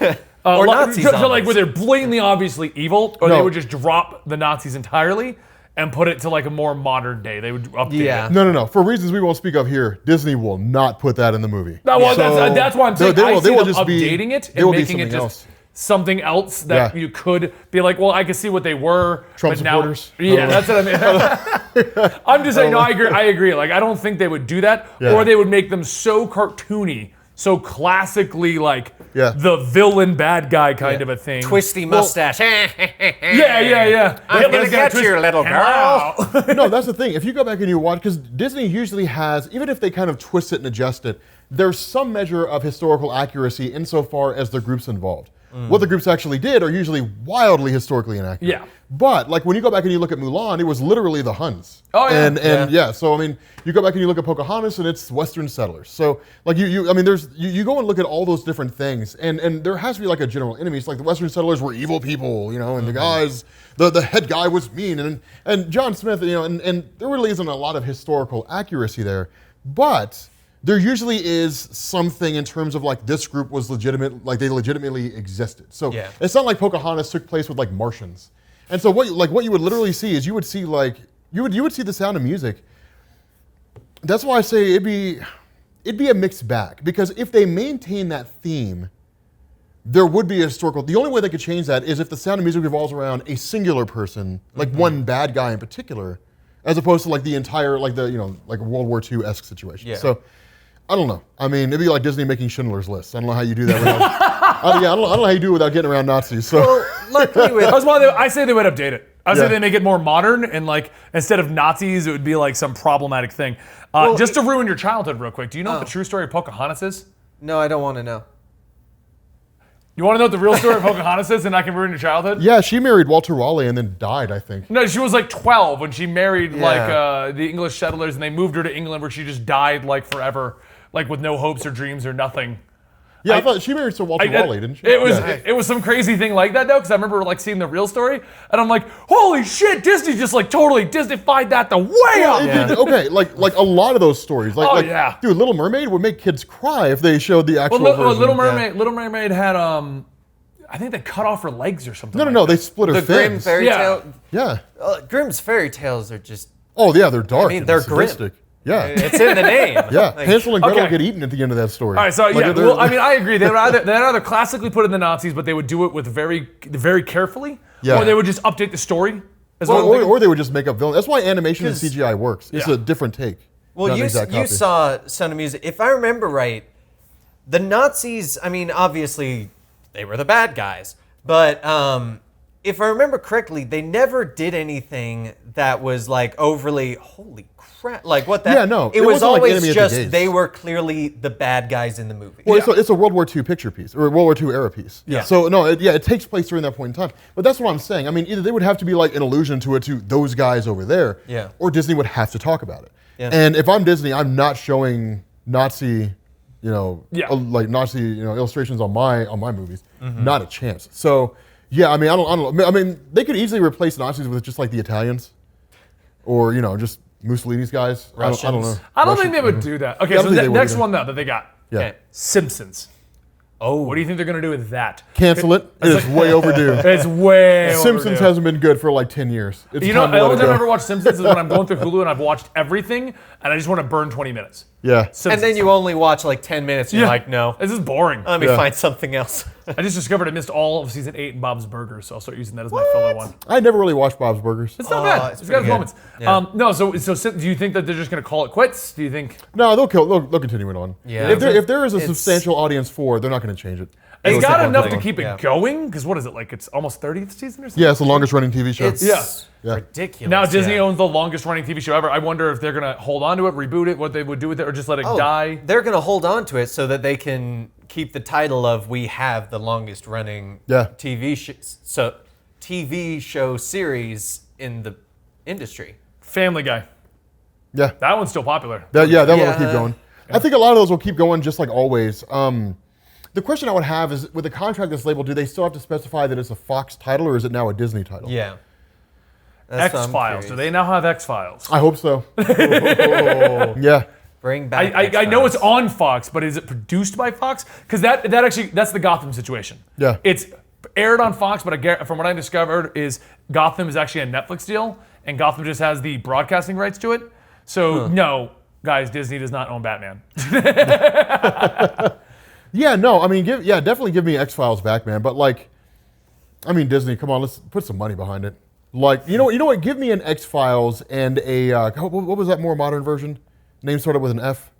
Or like, Nazi so like zombies. where they're blatantly obviously evil, or they No. would just drop the Nazis entirely and put it to like a more modern day. They would update it. No. For reasons we won't speak of here, Disney will not put that in the movie. No, well, that's why I'm saying I see them updating it and making it just something else that you could be like, well, I can see what they were. Trump but now, supporters. Yeah, that's what I mean. I'm just saying, no, I agree. Like, I don't think they would do that, or they would make them so cartoony, so classically like the villain bad guy kind of a thing. Twisty mustache. Yeah. I'm gonna get you, little girl. No, that's the thing. If you go back and you watch, because Disney usually has, even if they kind of twist it and adjust it, there's some measure of historical accuracy insofar as the groups involved. What the groups actually did are usually wildly historically inaccurate. Yeah. But like when you go back and you look at Mulan, it was literally the Huns. Oh yeah. And so I mean, you go back and you look at Pocahontas and it's Western settlers. So like you go and look at all those different things, and there has to be like a general enemy. It's like the Western settlers were evil people, and the guys, the head guy was mean, and John Smith, and there really isn't a lot of historical accuracy there, but there usually is something in terms of like this group was legitimate, like they legitimately existed. So it's not like Pocahontas took place with like Martians. And so what you would literally see is you would see The Sound of Music. That's why I say it'd be a mixed bag, because if they maintain that theme, there would be a historical. The only way they could change that is if The Sound of Music revolves around a singular person, like one bad guy in particular, as opposed to like the entire like a World War II-esque situation. Yeah. So I don't know. I mean, it'd be like Disney making Schindler's List. I don't know how you do that. I don't know how you do it without getting around Nazis. So luckily, that's why I say they would update it. I say they make it more modern, and like instead of Nazis, it would be like some problematic thing. Just to ruin your childhood, real quick. Do you know what the true story of Pocahontas is? No, I don't want to know. You want to know what the real story of Pocahontas is, and I can ruin your childhood? Yeah, she married Walter Raleigh and then died, I think. No, she was like 12 when she married the English settlers, and they moved her to England, where she just died like forever, like with no hopes or dreams or nothing. Yeah, I thought she married Sir Walter Raleigh, didn't she? It was some crazy thing like that though, because I remember like seeing the real story, and I'm like, holy shit, Disney just like totally Disneyfied that the way up. Okay, like a lot of those stories. Dude, Little Mermaid would make kids cry if they showed the actual version. Little Mermaid had I think they cut off her legs or something. No, they split her fins. The Grimm fairy tale. Yeah. Grimm's fairy tales are just. Oh yeah, they're dark. I mean, they're grim. Sadistic. Yeah. It's in the name. Yeah, Hansel and Gretel get eaten at the end of that story. All right, so I mean, I agree. They'd either classically put in the Nazis, but they would do it with very carefully, or they would just update the story. Or they would just make up villains. That's why animation and CGI works. It's a different take. Well, you saw Sound of Music. If I remember right, the Nazis, I mean, obviously, they were the bad guys. But if I remember correctly, they never did anything that was like overly, holy crap, like what that. Yeah, no. It was always like just they were clearly the bad guys in the movie. Well, it's a World War II picture piece, or a World War II era piece. Yeah. So, no, it takes place during that point in time. But that's what I'm saying. I mean, either they would have to be like an allusion to those guys over there, or Disney would have to talk about it. Yeah. And if I'm Disney, I'm not showing Nazi, Nazi, illustrations on my movies. Mm-hmm. Not a chance. So, yeah, I mean, I don't know. I mean, they could easily replace Nazis with just like the Italians, or just Mussolini's guys. Russians. I don't know. I don't think they would do that. Okay, so the next one though that they got. Yeah. Okay. Simpsons. Oh, what do you think they're going to do with that? Cancel it. It is way overdue. It's way overdue. Simpsons hasn't been good for like 10 years. It's the only time I've ever watched Simpsons is when I'm going through Hulu and I've watched everything and I just want to burn 20 minutes. Yeah. Simpsons. And then you only watch like 10 minutes and you're like, no. This is boring. Let me find something else. I just discovered I missed all of season 8 in Bob's Burgers, so I'll start using that as my filler one. I never really watched Bob's Burgers. It's not bad. It's got its moments. Yeah. No, so do you think that they're just going to call it quits? Do you think? No, they'll continue it on. Yeah. If there is a substantial audience for it, they're not going to change it. It's got enough to keep it going, because what is it, like it's almost 30th season or something? Yeah, it's the longest running TV show. It's ridiculous. Now Disney owns the longest running TV show ever. I wonder if they're going to hold on to it, reboot it, what they would do with it, or just let it die. They're going to hold on to it so that they can keep the title of we have the longest running TV show series in the industry. Family Guy. Yeah. That one's still popular. That one will keep going. I think a lot of those will keep going just like always. The question I would have is, with a contract that's labeled, do they still have to specify that it's a Fox title, or is it now a Disney title? Yeah. X-Files. Do they now have X-Files? I hope so. Yeah. Bring back I know it's on Fox, but is it produced by Fox? Because that's the Gotham situation. Yeah. It's aired on Fox, but from what I discovered is Gotham is actually a Netflix deal, and Gotham just has the broadcasting rights to it. So no, guys, Disney does not own Batman. Yeah, no, I mean, definitely give me X-Files back, man. But like, I mean, Disney, come on, let's put some money behind it. Like, you know what? Give me an X-Files and a what was that more modern version? Name started with an F.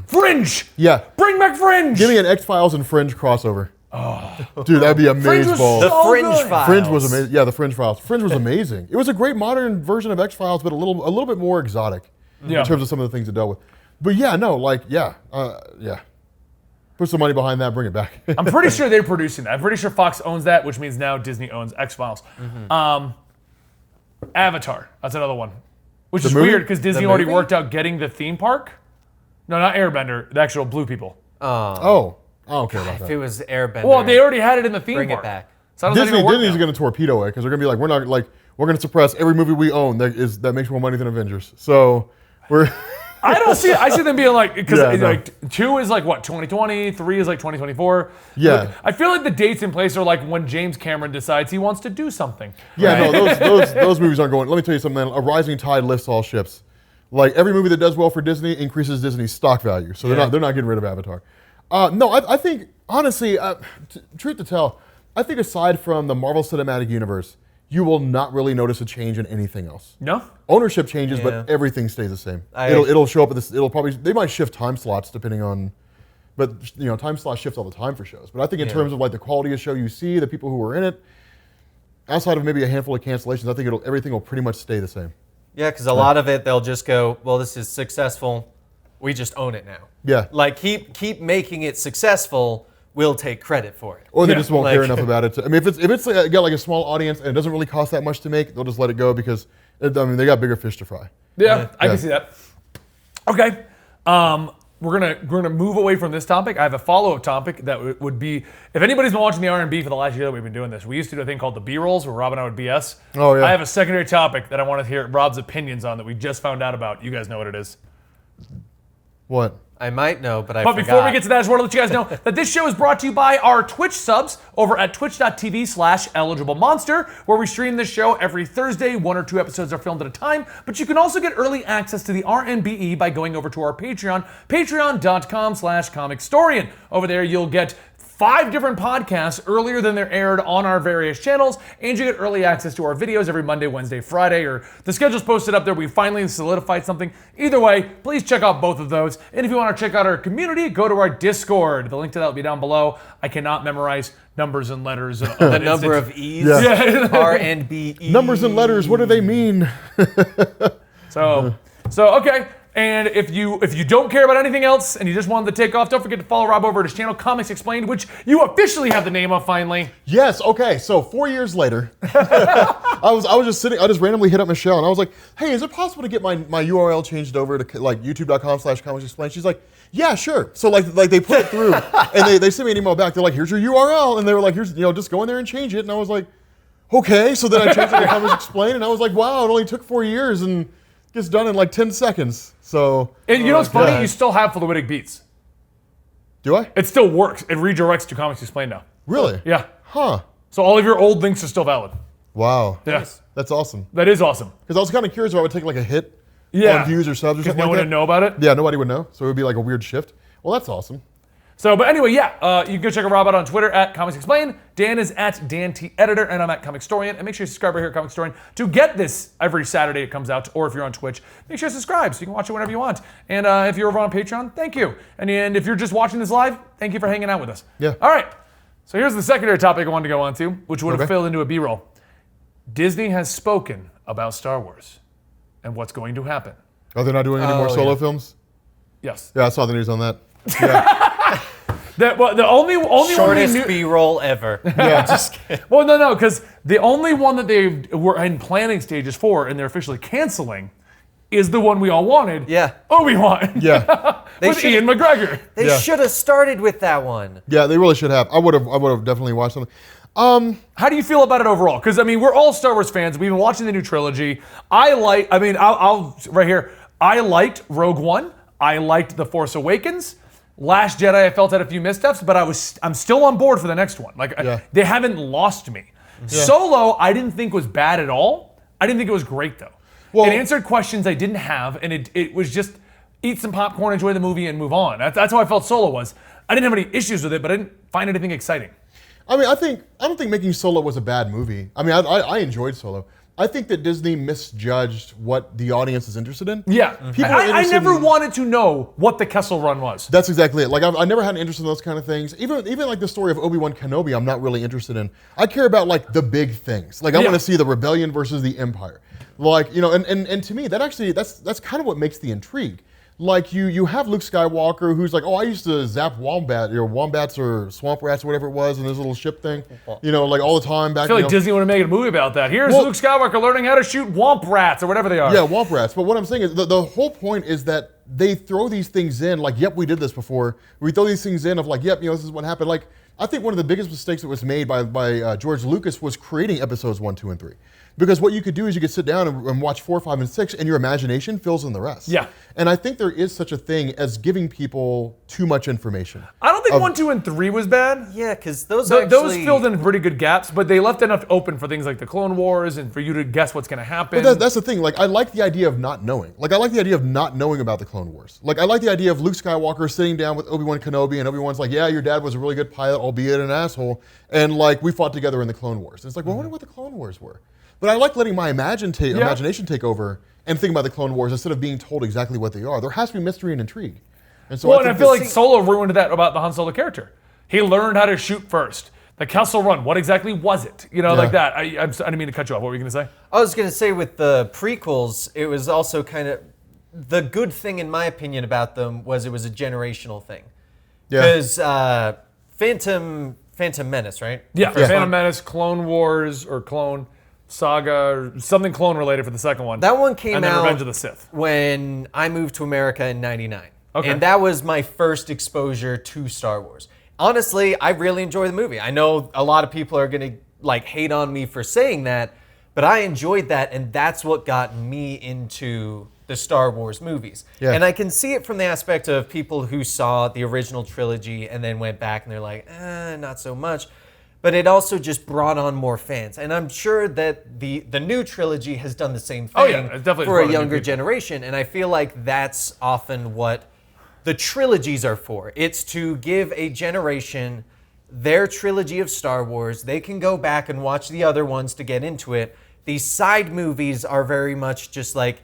Fringe. Yeah. Bring back Fringe. Give me an X-Files and Fringe crossover. Oh, dude, that'd be Fringe amazing. was The so Fringe good. Files. Fringe was amazing. Yeah, the Fringe Files. Fringe was amazing. It was a great modern version of X-Files, but a little bit more exotic in terms of some of the things it dealt with. But yeah, no, like, yeah. Put some money behind that, bring it back. I'm pretty sure they're producing that. I'm pretty sure Fox owns that, which means now Disney owns X-Files. Avatar, that's another one. Which is movie? weird because Disney The already movie? worked out getting the theme park. No, not Airbender, the actual blue people. Oh, I don't care about If that. it was Airbender. Well, they already had it in the theme Bring it park. back. So how does that even work Disney's now? going to torpedo it because they're going to be like, we're going to suppress every movie we own that makes more money than Avengers. So we're. I don't see it. I see them being like, because Yeah, no. like 2 is like what, 2020, 3 is like 2024. Yeah. Like, I feel like the dates in place are like when James Cameron decides he wants to do something. Yeah, no, those movies aren't going. Let me tell you something, man. A rising tide lifts all ships. Like every movie that does well for Disney increases Disney's stock value. So they're not getting rid of Avatar. No, I think honestly, truth to tell, I think aside from the Marvel Cinematic Universe, you will not really notice a change in anything else. No? Ownership changes, Yeah. but everything stays the same. I- It'll show up at this. It'll probably they might shift time slots depending on, but time slots shifts all the time for shows. But I think in terms of like the quality of show you see, the people who are in it, outside of maybe a handful of cancellations, I think everything will pretty much stay the same. Yeah, because a lot of it, they'll just go, well, this is successful. We just own it now. Yeah. Like, keep making it successful. We'll take credit for it. Or they Yeah, just won't like- care enough about it. I mean, if it's got like a small audience and it doesn't really cost that much to make, they'll just let it go because they got bigger fish to fry. Yeah, I Yeah. can see that. Okay. We're gonna move away from this topic. I have a follow-up topic that would be, if anybody's been watching the RnB for the last year that we've been doing this, we used to do a thing called the B-rolls where Rob and I would BS. Oh, yeah. I have a secondary topic that I want to hear Rob's opinions on that we just found out about. You guys know what it is. What? I might know, but I But forgot. before we get to that, I just want to let you guys know that this show is brought to you by our Twitch subs over at twitch.tv/eligiblemonster, where we stream this show every Thursday. 1 or 2 episodes are filmed at a time, but you can also get early access to the RnBe by going over to our Patreon, patreon.com/Comicstorian. Over there, you'll get 5 different podcasts earlier than they're aired on our various channels, and you get early access to our videos every Monday, Wednesday, Friday, or the schedule's posted up there. We finally solidified something. Either way, please check out both of those. And if you want to check out our community, go to our Discord. The link to that will be down below. I cannot memorize numbers and letters. the number of E's, Yeah. RnBe. Numbers and letters, what do they mean? So okay. And if you don't care about anything else and you just wanted to take off, don't forget to follow Rob over at his channel, Comics Explained, which you officially have the name of finally. Yes, okay, so 4 years later, I was just sitting, I just randomly hit up Michelle and I was like, hey, is it possible to get my URL changed over to like youtube.com/comicsexplained? She's like, yeah, sure. So like they put it through and they sent me an email back. They're like, here's your URL. And they were like, here's, just go in there and change it. And I was like, okay. So then I changed it to Comics Explained and I was like, wow, it only took 4 years and gets done in like 10 seconds. So. And you know what's funny? God. You still have Fluidic Beats. Do I? It still works. It redirects to Comics Explained now. Really? Yeah. Huh. So all of your old links are still valid. Wow. Yes. That's awesome. That is awesome. Because I was kind of curious if I would take like a hit Yeah. on views or subs or Because something no like one that. would know about it. Yeah, nobody would know. So it would be like a weird shift. Well, that's awesome. So, but anyway, yeah, you can go check Rob out on Twitter at Comics Explained. Dan is at DanTEditor, and I'm at Comicstorian. And make sure you subscribe right here at Comicstorian to get this every Saturday it comes out. Or if you're on Twitch, make sure you subscribe so you can watch it whenever you want. And if you're over on Patreon, thank you. And if you're just watching this live, thank you for hanging out with us. Yeah. All right. So here's the secondary topic I wanted to go on to, which would have Okay. filled into a B-roll. Disney has spoken about Star Wars and what's going to happen. Are they not doing any more solo yeah. films? Yes. Yeah, I saw the news on that. Yeah. The only one we Shortest knew. B-roll ever. Yeah. Just kidding. Well, no, because the only one that they were in planning stages for and they're officially canceling is the one we all wanted. Yeah. Obi-Wan. Yeah. With should- Ian McGregor. They Yeah. should have started with that one. Yeah, they really should have. I would have definitely watched something. How do you feel about it overall? Because, I mean, we're all Star Wars fans. We've been watching the new trilogy. I'll right here. I liked Rogue One. I liked The Force Awakens. Last Jedi, I felt had a few missteps, but I'm still on board for the next one. Like, Yeah. they haven't lost me. Solo, I didn't think was bad at all. I didn't think it was great though. Well- it answered questions I didn't have, and it was just eat some popcorn, enjoy the movie, and move on. That's how I felt Solo was. I didn't have any issues with it, but I didn't find anything exciting. I mean, I don't think making Solo was a bad movie. I mean, I enjoyed Solo. I think that Disney misjudged what the audience is interested in. Yeah, People are I interested never in- wanted to know what the Kessel Run was. That's exactly it. Like I never had an interest in those kind of things. Even like the story of Obi-Wan Kenobi, I'm not really interested in. I care about like the big things. Like I want to see the rebellion versus the Empire. Like and to me that's kind of what makes the intrigue. Like you have Luke Skywalker who's like, oh, I used to zap wombats or swamp rats or whatever it was in this little ship thing, like all the time back. I feel like Disney want to make a movie about that. Here's Luke Skywalker learning how to shoot womp rats or whatever they are. Yeah, womp rats. But what I'm saying is the whole point is that they throw these things in like, yep, we did this before. We throw these things in of like, yep, this is what happened. Like I think one of the biggest mistakes that was made by George Lucas was creating episodes 1, 2, and 3. Because what you could do is you could sit down and watch 4, 5, and 6, and your imagination fills in the rest. Yeah. And I think there is such a thing as giving people too much information. I don't think 1, 2, and 3 was bad. Yeah, because those Those filled in pretty good gaps, but they left enough open for things like the Clone Wars and for you to guess what's going to happen. But that's the thing. Like, I like the idea of not knowing. Like, I like the idea of not knowing about the Clone Wars. Like, I like the idea of Luke Skywalker sitting down with Obi-Wan Kenobi, and Obi-Wan's like, yeah, your dad was a really good pilot, albeit an asshole, and like we fought together in the Clone Wars. And it's like, well, I wonder what the Clone Wars were. But I like letting my imagination take over and think about the Clone Wars instead of being told exactly what they are. There has to be mystery and intrigue. And so I feel like Solo ruined that about the Han Solo character. He learned how to shoot first. The Kessel Run, what exactly was it? Like that. I didn't mean to cut you off. What were you going to say? I was going to say with the prequels, it was also kind of the good thing in my opinion about them was it was a generational thing. Because Phantom Menace, right? Yeah, Phantom Menace, Clone Wars, or Clone Saga, or something clone related for the second one. That one came and then out Revenge of the Sith when I moved to America in '99. Okay. And that was my first exposure to Star Wars. Honestly, I really enjoy the movie. I know a lot of people are going to hate on me for saying that, but I enjoyed that, and that's what got me into the Star Wars movies. Yeah. And I can see it from the aspect of people who saw the original trilogy and then went back and they're like, not so much. But it also just brought on more fans. And I'm sure that the new trilogy has done the same thing for a younger generation. And I feel like that's often what the trilogies are for. It's to give a generation their trilogy of Star Wars. They can go back and watch the other ones to get into it. These side movies are very much just like,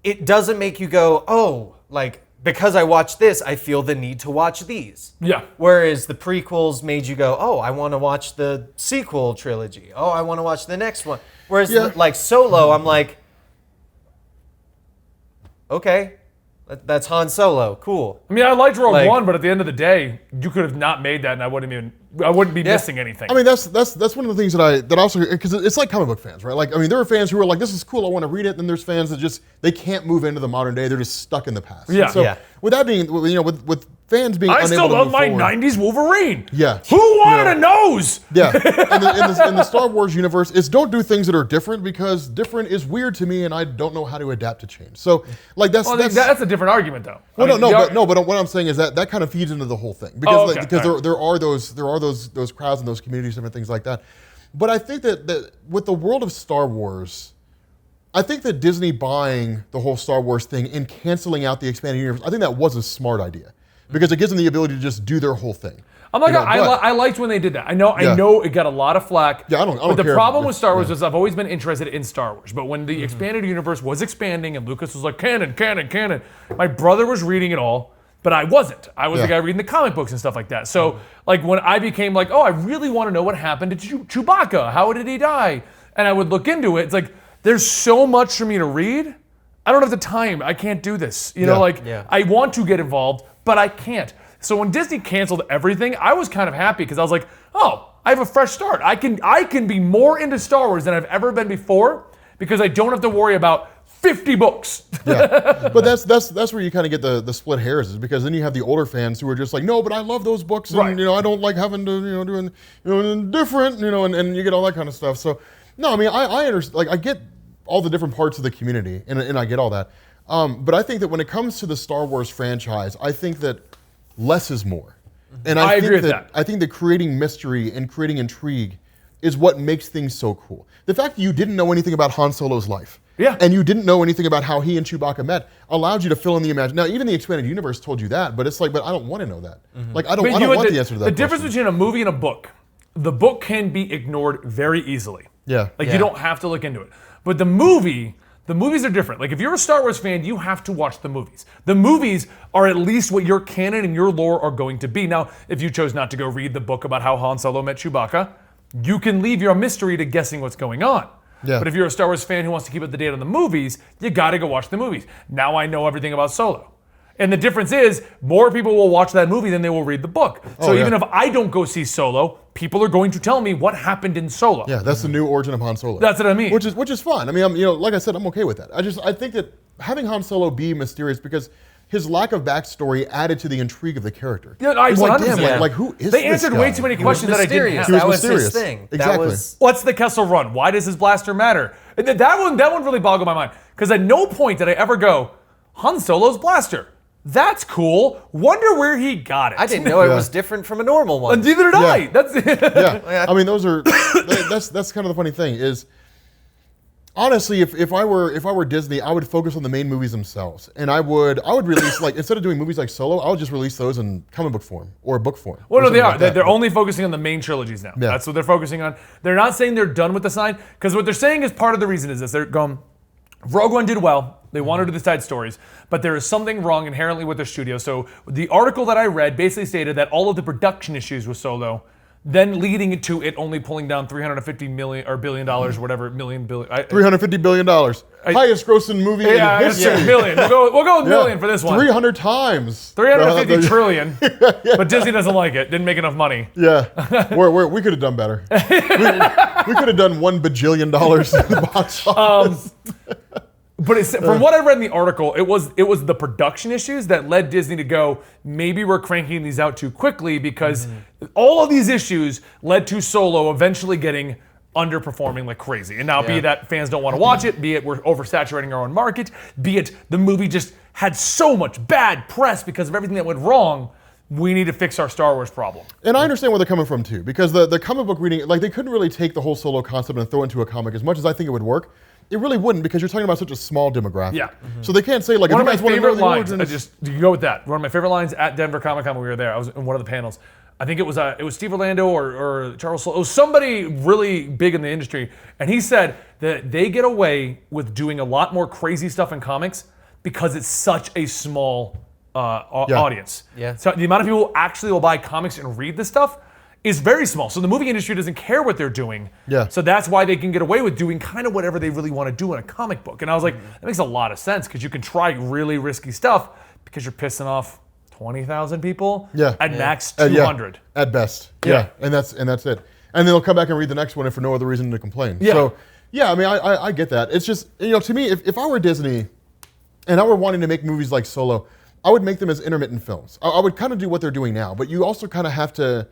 it doesn't make you go, oh, like, because I watched this, I feel the need to watch these. Yeah. Whereas the prequels made you go, oh, I want to watch the sequel trilogy. Oh, I want to watch the next one. Whereas like Solo, I'm like, okay, that's Han Solo, cool. I mean, I liked Rogue One, but at the end of the day, you could have not made that, and I wouldn't be missing anything. I mean, that's one of the things that also, because it's like comic book fans, right? Like, I mean, there are fans who are like, this is cool, I want to read it. Then there's fans that they can't move into the modern day. They're just stuck in the past. Yeah. So with that being, with fans being unable to still love move my forward, 90s Wolverine. Yeah. Who wanted a nose? Yeah. in the Star Wars universe, it's don't do things that are different because different is weird to me and I don't know how to adapt to change. So like that's a different argument though. Well, but what I'm saying is that kind of feeds into the whole thing because there are those crowds and those communities, different things like that. But I think that with the world of Star Wars, I think that Disney buying the whole Star Wars thing and canceling out the expanded universe, I think that was a smart idea because it gives them the ability to just do their whole thing. I liked when they did that. I know it got a lot of flack. Yeah, I don't But the care problem with Star Wars is I've always been interested in Star Wars. But when the expanded universe was expanding and Lucas was like, canon, my brother was reading it all, but I wasn't. I was the guy reading the comic books and stuff like that. So like when I became like, oh, I really want to know what happened to Chewbacca. How did he die? And I would look into it. It's like, there's so much for me to read. I don't have the time. I can't do this. I want to get involved, but I can't. So when Disney canceled everything, I was kind of happy because I was like, oh, I have a fresh start. I can be more into Star Wars than I've ever been before because I don't have to worry about 50 books. Yeah, but that's where you kind of get the split hairs is because then you have the older fans who are just like, no, but I love those books and I don't like having to doing different and you get all that kind of stuff. So no, I mean I understand, like I get all the different parts of the community and I get all that. But I think that when it comes to the Star Wars franchise, I think that less is more. And I agree with that. I think that creating mystery and creating intrigue is what makes things so cool. The fact that you didn't know anything about Han Solo's life, Yeah. and you didn't know anything about how he and Chewbacca met, allowed you to fill in the imagination. Now, even the expanded universe told you that, but it's like, but I don't want to know that. Like, I don't want the answer to that. The difference between a movie and a book, the book can be ignored very easily. Yeah. Like Yeah. you don't have to look into it. But the movies are different. Like if you're a Star Wars fan, you have to watch the movies. The movies are at least what your canon and your lore are going to be. Now, if you chose not to go read the book about how Han Solo met Chewbacca, you can leave your mystery to guessing what's going on. Yeah. But if you're a Star Wars fan who wants to keep up to date on the movies, you gotta go watch the movies. Now I know everything about Solo. And the difference is, more people will watch that movie than they will read the book. So even if I don't go see Solo, people are going to tell me what happened in Solo. Yeah, that's the new origin of Han Solo. That's what I mean. Which is fun. I mean, like I said, I'm okay with that. I think that having Han Solo be mysterious because his lack of backstory added to the intrigue of the character. Yeah, I It's like, 100%. damn, like who is They this answered guy? way too many questions that I didn't have. He was That was mysterious. his thing. Exactly. That was, What's the Kessel Run? Why does his blaster matter? And that one really boggled my mind. Because at no point did I ever go, Han Solo's blaster. That's cool. Wonder where he got it. I didn't know it was different from a normal one. And neither did I. Yeah. That's Yeah, I mean, those are that's kind of the funny thing is, honestly, if I were Disney, I would focus on the main movies themselves, and I would release like instead of doing movies like Solo, I would just release those in comic book form or book form. Well, or no, they something are. like that. They're only focusing on the main trilogies now. Yeah. That's what they're focusing on. They're not saying they're done with the sign, because what they're saying is part of the reason is this. They're going, Rogue One did well. They wanted to do the side stories, but there is something wrong inherently with their studio. So the article that I read basically stated that all of the production issues with Solo, then leading it to it only pulling down $350 million or $1 billion, whatever, $1 billion. $350 billion, highest grossing movie in history. Yeah, million. We'll go with million for this one. 300 times. 350 trillion, but Disney doesn't like it. Didn't make enough money. Yeah, we could have done better. we could have done $1 bajillion in the box office. But from what I read in the article, it was the production issues that led Disney to go, maybe we're cranking these out too quickly, because all of these issues led to Solo eventually getting underperforming like crazy. And now be it that fans don't want to watch it, be it we're oversaturating our own market, be it the movie just had so much bad press because of everything that went wrong, we need to fix our Star Wars problem. And I understand where they're coming from too, because the comic book reading, like they couldn't really take the whole Solo concept and throw it into a comic as much as I think it would work. It really wouldn't, because you're talking about such a small demographic. Yeah. So they can't say like, One if of you my guys want to know favorite the lines, origins. you go with that. One of my favorite lines at Denver Comic Con when we were there, I was in one of the panels. I think it was Steve Orlando or Charles Soule. It was somebody really big in the industry. And he said that they get away with doing a lot more crazy stuff in comics because it's such a small audience. Yeah. So the amount of people who actually will buy comics and read this stuff is very small. So the movie industry doesn't care what they're doing. Yeah. So that's why they can get away with doing kind of whatever they really want to do in a comic book. And I was like, that makes a lot of sense, because you can try really risky stuff because you're pissing off 20,000 people. Yeah. At max 200. At best. Yeah. And that's it. And then they'll come back and read the next one if for no other reason to complain. Yeah. So yeah, I mean, I get that. It's just, to me, if I were Disney and I were wanting to make movies like Solo, I would make them as intermittent films. I would kind of do what they're doing now, but you also kind of have to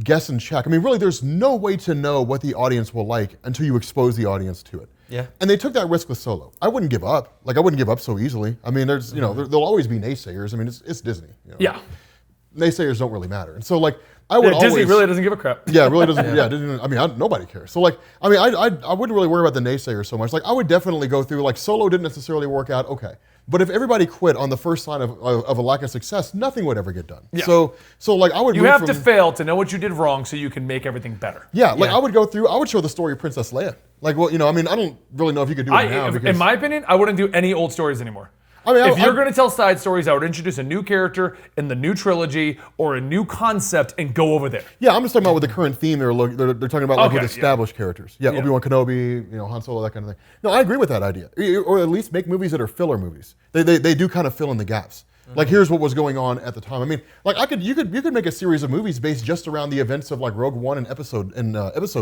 guess and check. I mean, really, there's no way to know what the audience will like until you expose the audience to it. Yeah. And they took that risk with Solo. I wouldn't give up. Like, I wouldn't give up so easily. I mean, there's, there'll always be naysayers. I mean, it's Disney. Yeah. Naysayers don't really matter. And so, like, I would Disney always, really doesn't give a crap. yeah, it really doesn't. Yeah, Disney, I mean, nobody cares. So, like, I mean, I wouldn't really worry about the naysayers so much. Like, I would definitely go through, like, Solo didn't necessarily work out. Okay. But if everybody quit on the first sign of a lack of success, nothing would ever get done. Yeah. So like, I would You move have to from- fail to know what you did wrong so you can make everything better. Yeah, like I would go through. I would show the story of Princess Leia. Like, well, I mean, I don't really know if you could do it now. In my opinion, I wouldn't do any old stories anymore. I mean, if you're going to tell side stories, I would introduce a new character in the new trilogy or a new concept and go over there. Yeah, I'm just talking about with the current theme they're talking about, like Okay, with established characters. Yeah, Yeah. Obi-Wan Kenobi, Han Solo, that kind of thing. No, I agree with that idea. Or at least make movies that are filler movies. They do kind of fill in the gaps. Like, here's what was going on at the time. I mean, like you could make a series of movies based just around the events of like Rogue One and Episode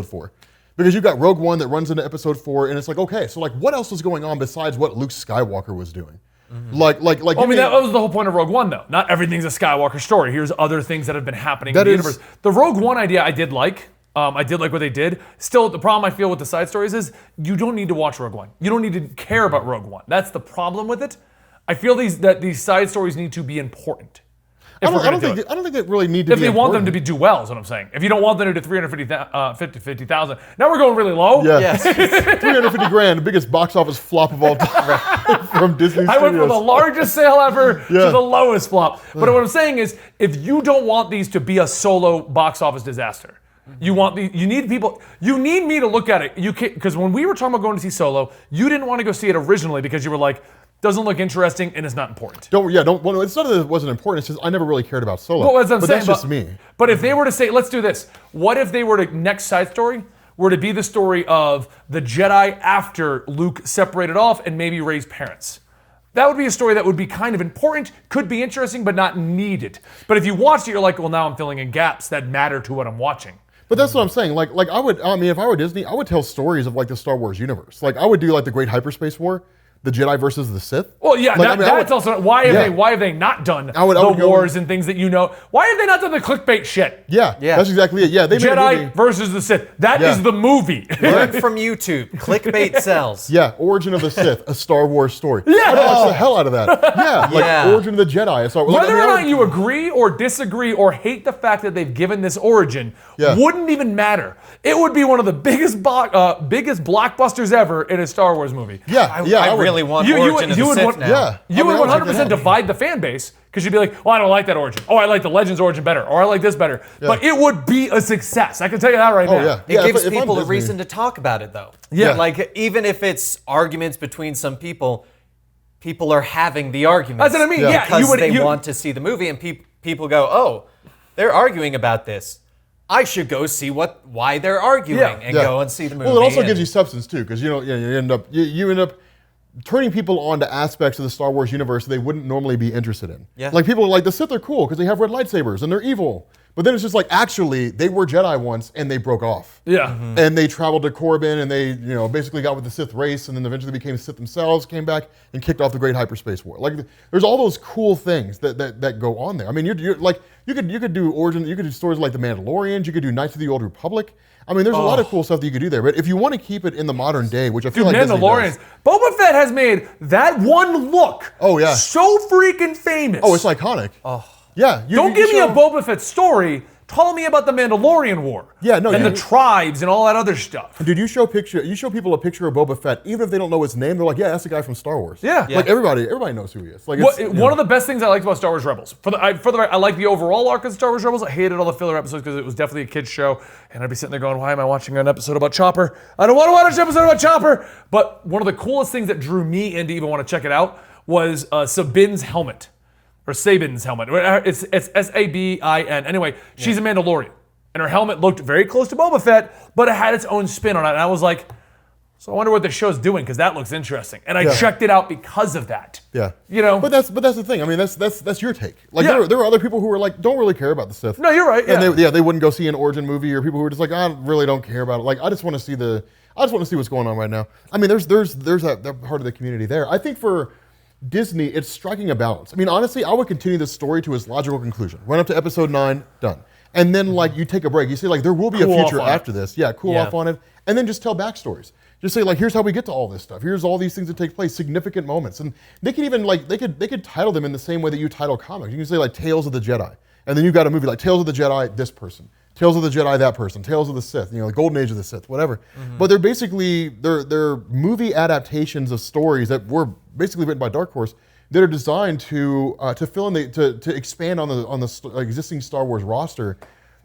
4. Because you've got Rogue One that runs into Episode 4, and it's like, okay, so like what else was going on besides what Luke Skywalker was doing? Like. I mean, that was the whole point of Rogue One, though. Not everything's a Skywalker story. Here's other things that have been happening in the universe. The Rogue One idea I did like. I did like what they did. Still, the problem I feel with the side stories is you don't need to watch Rogue One. You don't need to care about Rogue One. That's the problem with it. I feel that these side stories need to be important. I don't think they really need to. If they want them to do well, is what I'm saying. If you don't want them to do 350,000, now we're going really low. Yeah. Yes. 350 grand, the biggest box office flop of all time from Disney Studios. I went from the largest sale ever to the lowest flop. But what I'm saying is, if you don't want these to be a solo box office disaster, you need me to look at it. You can't, because when we were talking about going to see Solo, you didn't want to go see it originally because you were like, doesn't look interesting and it's not important. Well, it's not that it wasn't important. It's just I never really cared about Solo. Well, that's just me. But if they were to say, let's do this. What if they were to, next side story, were to be the story of the Jedi after Luke separated off and maybe raised parents? That would be a story that would be kind of important, could be interesting, but not needed. But if you watched it, you're like, well, now I'm filling in gaps that matter to what I'm watching. But that's what I'm saying. Like if I were Disney, I would tell stories of like the Star Wars universe. Like I would do like the Great Hyperspace War, the Jedi versus the Sith. Well, yeah, that's also why have they not done the wars and things that you know? Why have they not done the clickbait shit? Yeah, that's exactly it. Yeah, they made Jedi versus the Sith. That is the movie. Learn from YouTube. Clickbait sells. Yeah, Origin of the Sith, a Star Wars story. Yeah, I'd watch the hell out of that. Yeah, Origin of the Jedi. Whether or not you agree or disagree or hate the fact that they've given this origin wouldn't even matter. It would be one of the biggest blockbusters ever in a Star Wars movie. I really want Origin of the Sith now. You would 100% divide the fan base because you'd be like, well, I don't like that origin. Oh, I like the Legends origin better. Or I like this better. Yeah. But it would be a success. I can tell you that right now. Yeah. It gives people a reason to talk about it, though. Yeah. Like, even if it's arguments between some people are having the arguments. That's what I mean. Yeah. Because they want to see the movie, and people go, oh, they're arguing about this. I should go see why they're arguing and go and see the movie. Well, it also gives you substance too, because you end up turning people on to aspects of the Star Wars universe they wouldn't normally be interested in. Yeah. Like people are like, the Sith are cool because they have red lightsabers and they're evil. But then it's just like, actually, they were Jedi once and they broke off. Yeah. Mm-hmm. And they traveled to Corbin and they, basically got with the Sith race and then eventually became Sith themselves, came back and kicked off the Great Hyperspace War. Like, there's all those cool things that go on there. I mean, you're like, you could do origin, you could do stories like The Mandalorians, you could do Knights of the Old Republic. I mean, there's a lot of cool stuff that you could do there. But if you want to keep it in the modern day, which I feel like Mandalorians, Boba Fett has made that one look so freaking famous. Oh, it's iconic. Oh. Yeah. Don't give me a Boba Fett story. Tell me about the Mandalorian War. Yeah, no, and the tribes and all that other stuff. Dude, you show people a picture of Boba Fett, even if they don't know his name, they're like, yeah, that's the guy from Star Wars. Yeah. Like everybody knows who he is. Like one of the best things I liked about Star Wars Rebels, I like the overall arc of Star Wars Rebels. I hated all the filler episodes because it was definitely a kid's show, and I'd be sitting there going, why am I watching an episode about Chopper? I don't want to watch an episode about Chopper. But one of the coolest things that drew me in to even want to check it out was Sabin's helmet, or Sabin's helmet. It's Sabin. Anyway, she's a Mandalorian. And her helmet looked very close to Boba Fett, but it had its own spin on it. And I was like, so I wonder what the show's doing, because that looks interesting. And I checked it out because of that. Yeah. But that's the thing. I mean, that's your take. Like there were other people who were like, don't really care about the Sith. No, you're right. And they wouldn't go see an origin movie, or people who were just like, I really don't care about it. Like I just want to see what's going on right now. I mean, there's that part of the community there. I think for Disney, it's striking a balance. I mean, honestly, I would continue this story to its logical conclusion. Run up to episode 9, done. And then like you take a break. You say like there will be a future after this. Yeah, cool off on it. And then just tell backstories. Just say like, here's how we get to all this stuff. Here's all these things that take place, significant moments. And they could even like they could title them in the same way that you title comics. You can say like Tales of the Jedi. And then you've got a movie like Tales of the Jedi, this person. Tales of the Jedi, that person. Tales of the Sith, the Golden Age of the Sith, whatever. Mm-hmm. But they're basically they're movie adaptations of stories that were basically written by Dark Horse that are designed to fill in to expand on the existing Star Wars roster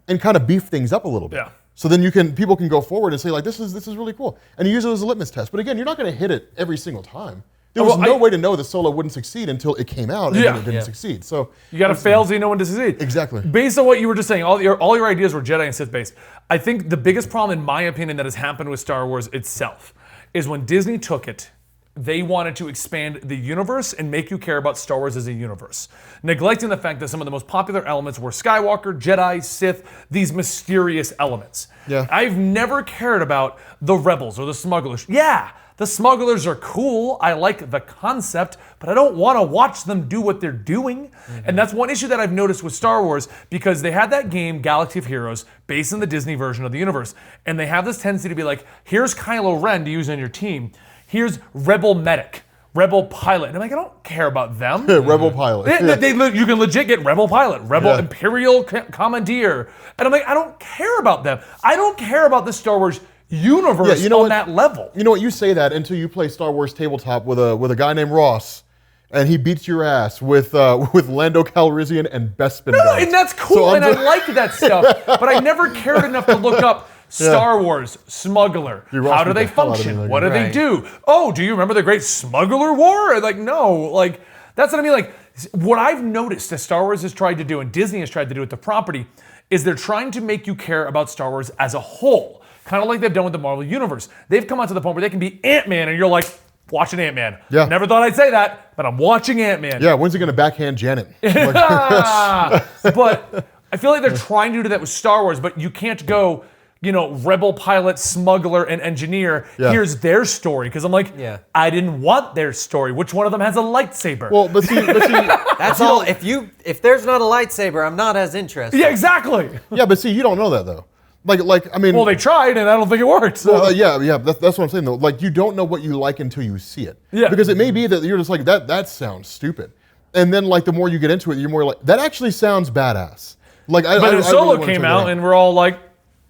and kind of beef things up a little bit. Yeah. So then people can go forward and say like, this is really cool, and you use it as a litmus test. But again, you're not going to hit it every single time. There was no way to know that Solo wouldn't succeed until it came out, and then it didn't succeed. So you got to fail so you know when to succeed. Exactly. Based on what you were just saying, all your ideas were Jedi and Sith based. I think the biggest problem, in my opinion, that has happened with Star Wars itself is when Disney took it. They wanted to expand the universe and make you care about Star Wars as a universe, neglecting the fact that some of the most popular elements were Skywalker, Jedi, Sith, these mysterious elements. Yeah. I've never cared about the rebels or the smugglers. Yeah, the smugglers are cool. I like the concept, but I don't want to watch them do what they're doing. Mm-hmm. And that's one issue that I've noticed with Star Wars, because they had that game, Galaxy of Heroes, based in the Disney version of the universe. And they have this tendency to be like, here's Kylo Ren to use on your team. Here's Rebel Medic. Rebel Pilot. And I'm like, I don't care about them. Rebel Pilot. You can legit get Rebel Pilot, Rebel Imperial Commandeer. And I'm like, I don't care about them. I don't care about the Star Wars universe on that level. You know what? You say that until you play Star Wars tabletop with a guy named Ross, and he beats your ass with Lando Calrissian and Bespin. No, and that's cool, and I like that stuff. But I never cared enough to look up Star Wars Smuggler. How do they function? What do they do? Oh, do you remember the Great Smuggler War? Like, no, like that's what I mean. Like, what I've noticed that Star Wars has tried to do, and Disney has tried to do with the property, is they're trying to make you care about Star Wars as a whole, kind of like they've done with the Marvel Universe. They've come out to the point where they can be Ant-Man, and you're like, watching Ant-Man. Yeah. Never thought I'd say that, but I'm watching Ant-Man. Yeah, when's he gonna backhand Janet? But I feel like they're trying to do that with Star Wars, but you can't go, Rebel Pilot, Smuggler, and Engineer. Here's their story. Because I'm like, I didn't want their story. Which one of them has a lightsaber? Well, but see that's all. If there's not a lightsaber, I'm not as interested. Yeah, exactly. Yeah, but see, you don't know that though. Like I mean. Well, they tried, and I don't think it worked. So. Well, yeah. That's what I'm saying though. Like, you don't know what you like until you see it. Yeah. Because it may be that you're just like, that sounds stupid, and then like the more you get into it, you're more like, that actually sounds badass. Like, but Solo really came out, and we're all like,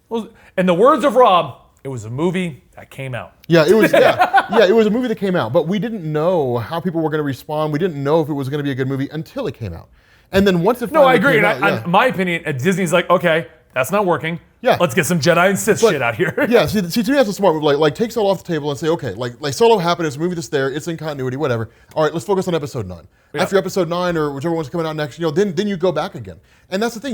well, in the words of Rob, it was a movie that came out. Yeah, it was. Yeah, it was a movie that came out, but we didn't know how people were going to respond. We didn't know if it was going to be a good movie until it came out, and then once it finally I agree. came And out, in my opinion, Disney's like, okay, that's not working. Yeah. Let's get some Jedi and Sith shit out here. Yeah, see, to me that's a smart move. Like take Solo off the table and say, okay, like Solo happened, it's a movie that's there, it's in continuity, whatever. All right, let's focus on Episode 9. Yeah. After Episode 9 or whichever one's coming out next, then you go back again. And that's the thing,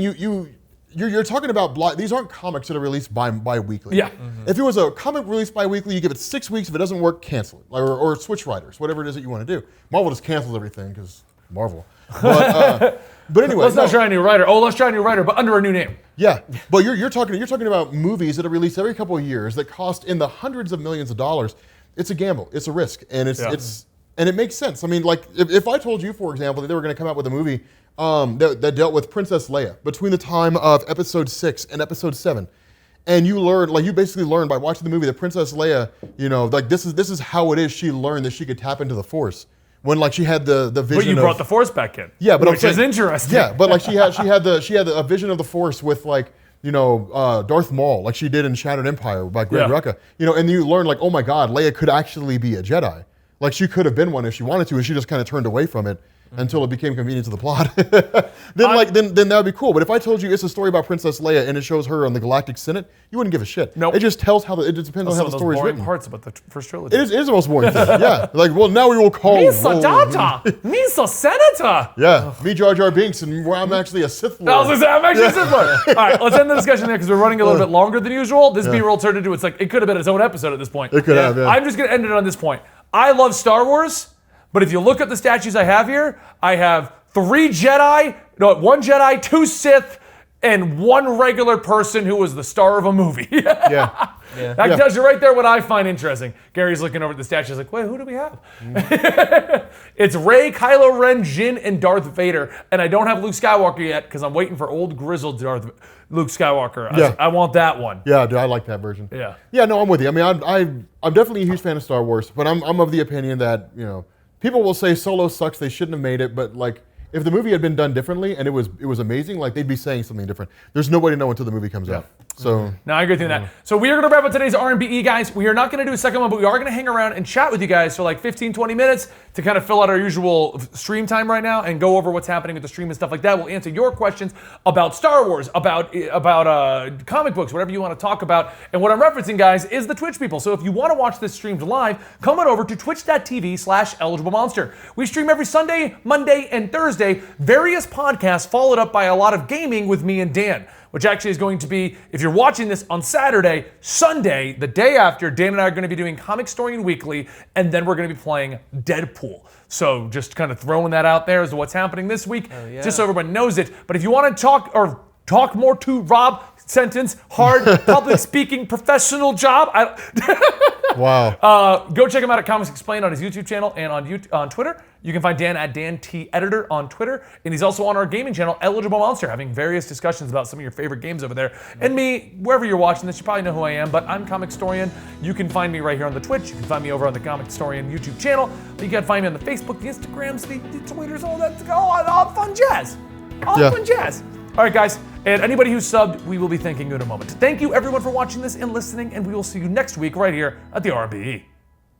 you're talking about these aren't comics that are released bi-weekly. Yeah. If it was a comic released bi-weekly, you give it 6 weeks. If it doesn't work, cancel it, or switch writers, whatever it is that you want to do. Marvel just cancels everything because Marvel. But anyway, let's not try a new writer. Oh, let's try a new writer, but under a new name. Yeah, but you're talking about movies that are released every couple of years that cost in the hundreds of millions of dollars. It's a gamble. It's a risk, and it makes sense. I mean, like if I told you, for example, that they were going to come out with a movie that dealt with Princess Leia between the time of Episode 6 and Episode 7. And you basically learned by watching the movie that Princess Leia, like this is how it is. She learned that she could tap into the Force when like she had the vision. But you brought the Force back in. Yeah, but which is interesting. Yeah, but like she had a vision of the Force with like Darth Maul, like she did in Shattered Empire by Greg Rucka. And you learn like, oh my God, Leia could actually be a Jedi. Like she could have been one if she wanted to, and she just kind of turned away from it. Until it became convenient to the plot. then that would be cool. But if I told you it's a story about Princess Leia and it shows her on the Galactic Senate, you wouldn't give a shit. Nope. It just tells it just depends on how the story's written. Parts about the first trilogy. It is the most boring thing. Yeah. Like, well, now we will call. Misa Data! Misa Senator! Yeah. Me, Jar Jar Binks, and I'm actually a Sith Lord. I was going to say, I'm actually a Sith Lord. All right, let's end the discussion there because we're running a little bit longer than usual. This B-roll turned into, it could have been its own episode at this point. It could have, yeah. I'm just going to end it on this point. I love Star Wars, but if you look at the statues I have here, I have 1 Jedi, 2 Sith, and 1 regular person who was the star of a movie. Yeah. That tells you right there what I find interesting. Gary's looking over at the statues like, wait, who do we have? It's Rey, Kylo Ren, Jin, and Darth Vader. And I don't have Luke Skywalker yet because I'm waiting for old grizzled Luke Skywalker. I want that one. Yeah, dude, I like that version. Yeah. Yeah, no, I'm with you. I mean, I'm definitely a huge fan of Star Wars, but I'm of the opinion that, people will say Solo sucks, they shouldn't have made it, but like, if the movie had been done differently and it was amazing, like they'd be saying something different. There's nobody to know until the movie comes out. So no, I agree with that. So we are going to wrap up today's RnBe, guys. We are not going to do a second one, but we are going to hang around and chat with you guys for like 15, 20 minutes to kind of fill out our usual stream time right now and go over what's happening with the stream and stuff like that. We'll answer your questions about Star Wars, about comic books, whatever you want to talk about. And what I'm referencing, guys, is the Twitch people. So if you want to watch this streamed live, come on over to twitch.tv/eligiblemonster. We stream every Sunday, Monday, and Thursday. Various podcasts followed up by a lot of gaming with me and Dan, which actually is going to be, if you're watching this on Saturday, Sunday, the day after, Dan and I are going to be doing Comicstorian Weekly, and then we're going to be playing Deadpool. So just kind of throwing that out there as to what's happening this week, just so everyone knows it. But if you want to talk more to Rob, sentence, hard public speaking professional job. Wow. Go check him out at Comics Explained on his YouTube channel and on Twitter. You can find Dan at DanTEditor on Twitter. And he's also on our gaming channel, Eligible Monster, having various discussions about some of your favorite games over there. And me, wherever you're watching this, you probably know who I am, but I'm Comicstorian. You can find me right here on the Twitch. You can find me over on the Comicstorian YouTube channel. You can find me on the Facebook, the Instagrams, the Twitters, all that, all fun jazz. Fun jazz. All right, guys. And anybody who subbed, we will be thanking you in a moment. Thank you, everyone, for watching this and listening, and we will see you next week right here at the RnBe.